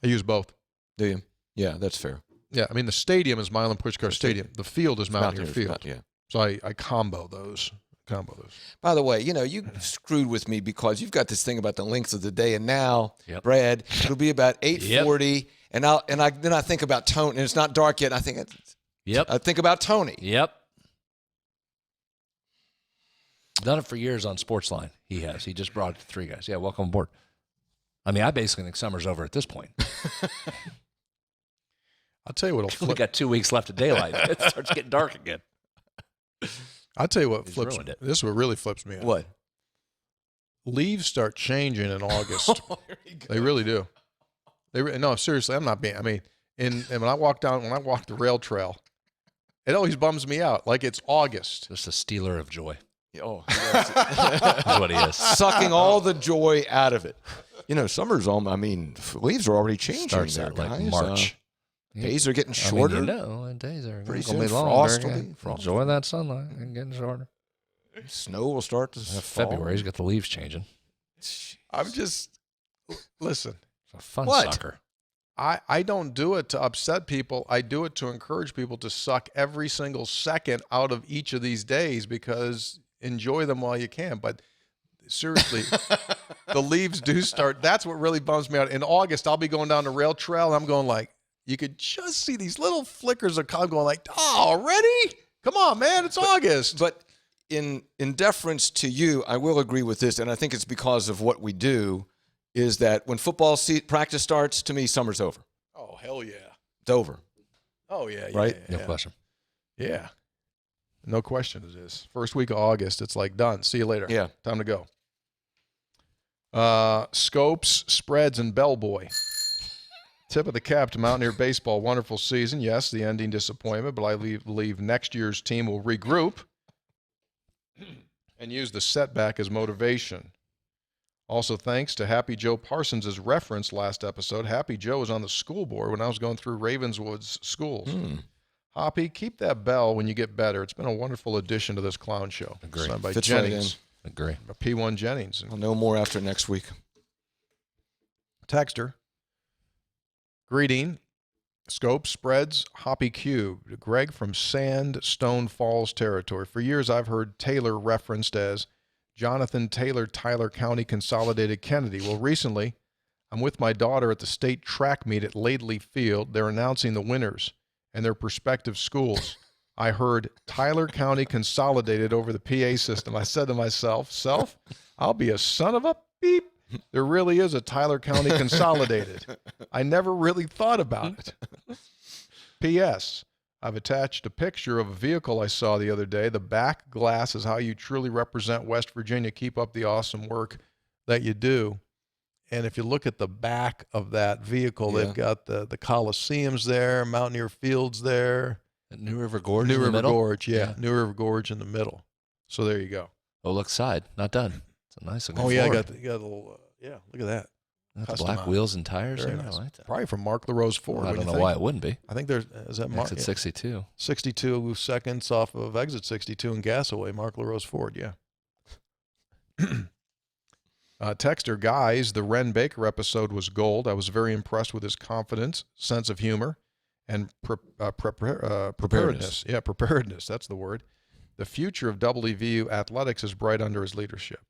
A: I use both.
C: Do you? Yeah, that's fair.
A: Yeah, I mean, the stadium is Milan Puskar Stadium. The field is Mountaineer Field.
C: Yeah.
A: So I combo those.
C: By the way, you screwed with me because you've got this thing about the length of the day, and now, Brad, it'll be about 8:40, and then I think about Tony, and it's not dark yet. And I think about Tony.
B: Yep. Done it for years on Sportsline. He has. He just brought it to Three Guys. Yeah, welcome aboard. I mean, I basically think summer's over at this point.
A: I'll tell you what will flip.
B: We got 2 weeks left of daylight. It starts getting dark again.
A: I'll tell you what
B: He's
A: flips.
B: ruined it.
A: This is what really flips me out.
C: What?
A: Leaves start changing in August. They really do. No, seriously, I'm not being. I mean, and when I walk the rail trail, it always bums me out. Like it's August.
B: Just a stealer of joy.
C: Oh,
B: That's what he is.
C: Sucking all the joy out of it. Summer's on. I mean, leaves are already changing.
B: Starts
C: there,
B: out like
C: guys.
B: March.
C: Days are getting shorter.
B: Days are
C: Pretty
B: going to be
C: soon,
B: long.
C: frost will be-
B: Enjoy that sunlight and getting shorter.
C: Snow will start to fall.
B: February's got the leaves changing.
A: I'm just listen.
B: It's a fun
C: What?
B: sucker.
A: I don't do it to upset people. I do it to encourage people to suck every single second out of each of these days because enjoy them while you can. But seriously, the leaves do start. That's what really bums me out. In August, I'll be going down the rail trail, and I'm going like, you could just see these little flickers of color going like, oh, already? Come on, man, it's August.
C: But in deference to you, I will agree with this, and I think it's because of what we do, is that when football practice starts, to me, summer's over.
A: Oh, hell yeah.
C: It's over.
A: Oh, yeah.
C: Right?
B: No question.
A: Yeah. No question it is. First week of August, it's like done. See you later.
C: Yeah.
A: Time to go. Scopes, spreads, and bellboy. Tip of the cap to Mountaineer baseball. Wonderful season. Yes, the ending disappointment, but I believe next year's team will regroup and use the setback as motivation. Also, thanks to Happy Joe Parsons' reference last episode. Happy Joe was on the school board when I was going through Ravenswood's schools. Hoppy, keep that bell when you get better. It's been a wonderful addition to this clown show.
B: Agree.
A: Signed by
C: Fits
A: Jennings.
C: right
B: Agree.
A: P1 Jennings.
C: I'll know more after next week.
A: Texter. Greeting. Scope spreads Hoppy Cube. Greg from Sandstone Falls territory. For years, I've heard Taylor referenced as Jonathan Taylor, Tyler County Consolidated Kennedy. Well, recently, I'm with my daughter at the state track meet at Laidley Field. They're announcing the winners and their prospective schools. I heard Tyler County Consolidated over the PA system. I said to myself, I'll be a son of a beep. There really is a Tyler County Consolidated. I never really thought about it. P.S. I've attached a picture of a vehicle I saw the other day. The back glass is how you truly represent West Virginia. Keep up the awesome work that you do. And if you look at the back of that vehicle, they've got the Coliseums there, Mountaineer Fields there.
B: New River Gorge
A: New
B: in the
A: River
B: middle?
A: Gorge, yeah. New River Gorge in the middle. So there you go.
B: Oh, look side. Not done. It's a nice looking
A: Oh, yeah,
B: Ford.
A: you got a little, look at that.
B: Got the black
A: customized.
B: wheels and tires.
A: Very
B: There.
A: nice.
B: I like that.
A: Probably from Mark LaRose Ford.
B: Well, I
A: What do
B: don't know
A: you think?
B: why it wouldn't be.
A: I think is that Mark?
B: Exit 62.
A: 62 seconds off of exit 62 in Gasaway, Mark LaRose Ford, yeah. Texter, guys, the Ren Baker episode was gold. I was very impressed with his confidence, sense of humor, and preparedness. Yeah, preparedness, that's the word. The future of WVU athletics is bright under his leadership.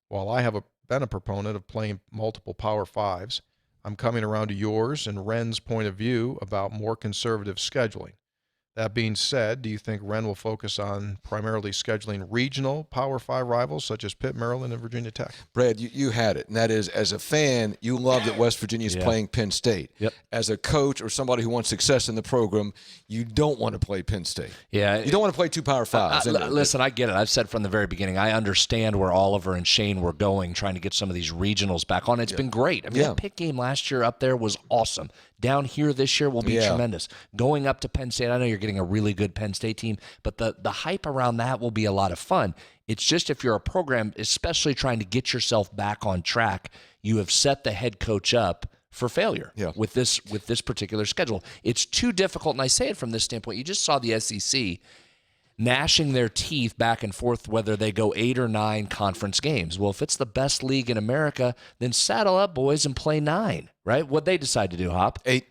A: While I have been a proponent of playing multiple Power Fives, I'm coming around to yours and Ren's point of view about more conservative scheduling. That being said, do you think Wren will focus on primarily scheduling regional Power 5 rivals such as Pitt, Maryland, and Virginia Tech?
C: Brad, you had it, and that is, as a fan, you love that West Virginia is playing Penn State.
B: Yep.
C: As a coach or somebody who wants success in the program, you don't want to play Penn State.
B: Yeah.
C: You don't want to play two Power 5s.
B: Listen, I get it. I've said from the very beginning, I understand where Oliver and Shane were going, trying to get some of these regionals back on. It's been great. I mean, that Pitt game last year up there was awesome. Down here this year will be tremendous. Going up to Penn State, I know you're getting a really good Penn State team, but the hype around that will be a lot of fun. It's just if you're a program, especially trying to get yourself back on track, you have set the head coach up for failure with this particular schedule. It's too difficult, and I say it from this standpoint. You just saw the SEC gnashing their teeth back and forth whether they go 8 or 9 conference games. Well, if it's the best league in America, then saddle up, boys, and play 9, right? What'd they decide to do, Hop? 8.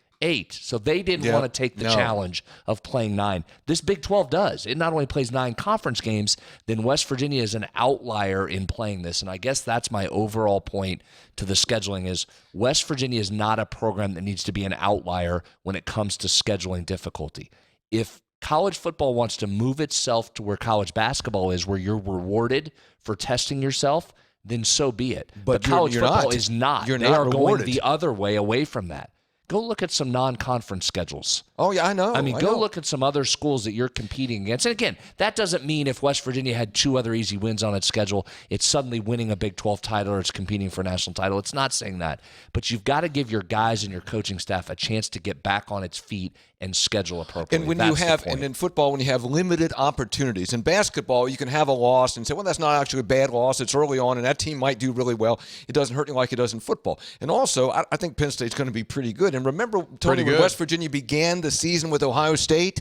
B: So they didn't want to take the challenge of playing 9. This Big 12 does. It not only plays 9 conference games, then West Virginia is an outlier in playing this. And I guess that's my overall point to the scheduling is West Virginia is not a program that needs to be an outlier when it comes to scheduling difficulty. If college football wants to move itself to where college basketball is, where you're rewarded for testing yourself, then so be it. But college football is not.
C: They
B: are
C: rewarded.
B: going the other way away from that. Go look at some non-conference schedules.
C: Oh, yeah, I know.
B: I mean, go look at some other schools that you're competing against. And again, that doesn't mean if West Virginia had 2 other easy wins on its schedule, it's suddenly winning a Big 12 title or it's competing for a national title. It's not saying that. But you've got to give your guys and your coaching staff a chance to get back on its feet and schedule appropriately.
C: And and in football, when you have limited opportunities, in basketball, you can have a loss and say, well, that's not actually a bad loss. It's early on, and that team might do really well. It doesn't hurt you like it does in football. And also, I think Penn State's going to be pretty good. And remember, Tony, when West Virginia began the season with Ohio State,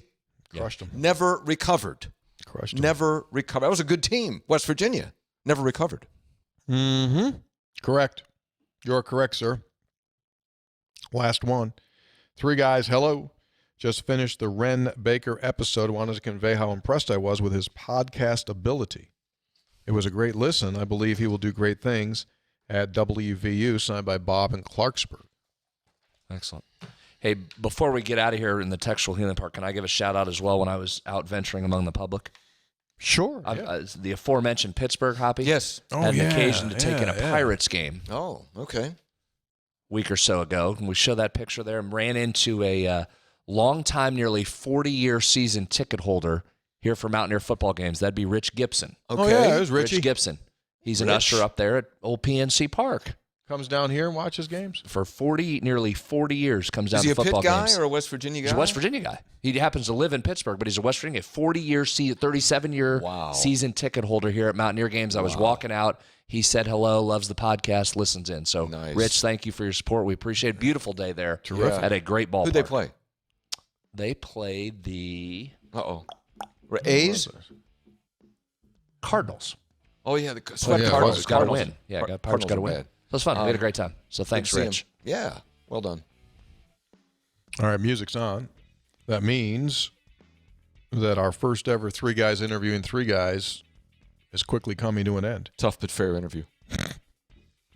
A: crushed them.
C: Never recovered.
A: Crushed them.
C: Never recovered. That was a good team. West Virginia never recovered.
A: Mm-hmm. Correct. You're correct, sir. Last one. 3 guys, hello. Just finished the Ren Baker episode. Wanted to convey how impressed I was with his podcast ability. It was a great listen. I believe he will do great things at WVU, signed by Bob in Clarksburg.
B: Excellent. Hey, before we get out of here in the Textual Healing Park, can I give a shout-out as well when I was out venturing among the public?
A: Sure.
B: The aforementioned Pittsburgh Hoppy.
C: Yes.
B: Had an occasion to take in a Pirates game.
C: Oh, okay.
B: Week or so ago, and we show that picture there, and ran into a long-time, nearly 40-year season ticket holder here for Mountaineer football games. That'd be Rich Gibson.
A: Okay. Oh, yeah, it was Richie.
B: Rich Gibson. He's an usher up there at Old PNC Park.
A: Comes down here and watches games?
B: For nearly 40 years comes down to football games.
C: Is he a Pitt guy or a West Virginia guy?
B: He's a West Virginia guy. He happens to live in Pittsburgh, but he's a West Virginia 40-year, 37-year season ticket holder here at Mountaineer games. I was walking out. He said hello, loves the podcast, listens in. So, Rich, thank you for your support. We appreciate it. Beautiful day there.
A: Terrific.
B: At a great ballpark.
C: Who'd they play?
B: They played the
C: A's?
B: Cardinals.
C: Oh, yeah. The
B: Cardinals got to win. Yeah, Cardinals got to win.
C: Bad.
B: So it was fun. We had a great time. So thanks, Rich.
C: Yeah. Well done.
A: All right, music's on. That means that our first ever 3 guys interviewing 3 guys is quickly coming to an end.
C: Tough but fair interview.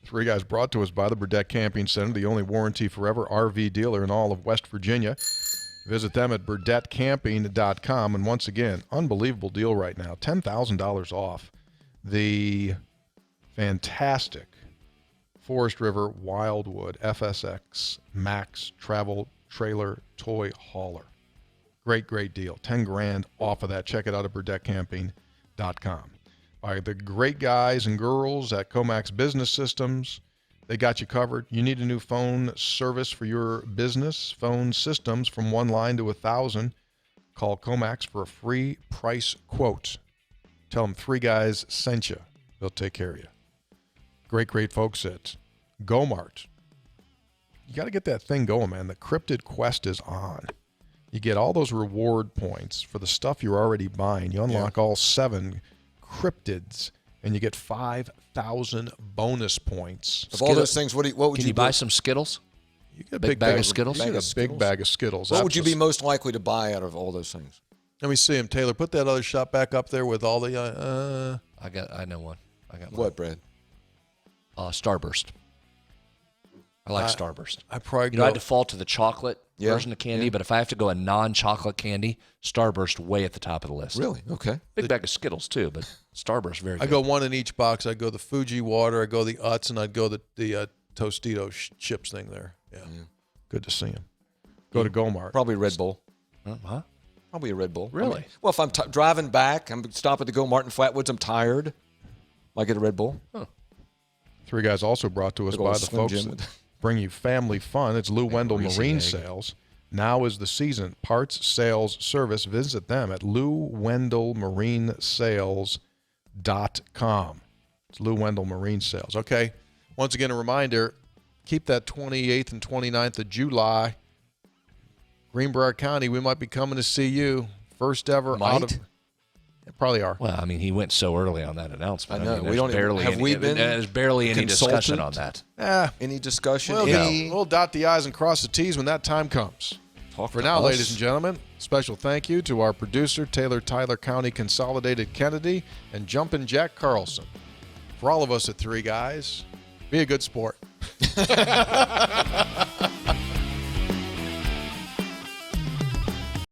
A: 3 guys brought to us by the Burdett Camping Center, the only warranty forever RV dealer in all of West Virginia. Visit them at burdettcamping.com. And once again, unbelievable deal right now. $10,000 off the fantastic Forest River Wildwood FSX Max Travel Trailer Toy Hauler. Great, great deal. $10,000 off of that. Check it out at burdettcamping.com. By the great guys and girls at Comax Business Systems. They got you covered. You need a new phone service for your business, phone systems from 1 line to 1,000. Call Comax for a free price quote. Tell them 3 guys sent you. They'll take care of you. Great, great folks at Go-Mart. You got to get that thing going, man. The Cryptid Quest is on. You get all those reward points for the stuff you're already buying. You unlock all 7 cryptids, and you get 5,000 bonus points.
C: Of all those things, what would
B: you buy? Some Skittles?
A: You get a
B: big bag of Skittles?
A: You get a big bag of Skittles.
C: What would you be most likely to buy out of all those things?
A: Let me see him, Taylor. Put that other shot back up there with all the.
B: I know one. I got one.
C: What, Brad?
B: Starburst. I like Starburst.
A: I probably
B: You
A: go.
B: know, I default to the chocolate version of candy, but if I have to go a non-chocolate candy, Starburst way at the top of the list.
C: Really? Okay.
B: Big bag of Skittles too, but Starburst very good.
A: I go one in each box. I go the Fuji water. I go the Utz, and I'd go the Tostito chips thing there. Yeah. Good to see him. Go to Go-Mart.
C: Probably Red Bull.
B: Huh?
C: Probably a Red Bull.
B: Really?
C: Well, if I'm driving back, I'm stop at the Go-Mart in Flatwoods, I'm tired, I get a Red Bull.
A: Three Guys also brought to us
C: Big old
A: by the
C: Slim
A: folks
C: Jim.
A: that bring you family fun. It's Lou Wendell
B: greasy
A: Marine
B: egg.
A: Sales. Now is the season. Parts, sales, service. Visit them at LouWendellMarineSales.com. It's Lou Wendell Marine Sales. Okay. Once again, a reminder, keep that 28th and 29th of July. Greenbrier County, we might be coming to see you. First ever out of... Probably are.
B: Well, I mean, he went so early on that announcement.
C: I know.
B: mean,
C: We don't even-
B: barely
C: have
B: any,
C: we been
B: there's barely any discussion
C: consulted?
B: on that.
C: Any discussion?
A: We'll dot the I's and cross the T's when that time comes.
C: Talk
A: For
C: to
A: now,
C: us.
A: ladies and gentlemen, special thank you to our producer, Tyler County Consolidated Kennedy, and Jumpin' Jack Carlson. For all of us at Three Guys, be a good sport.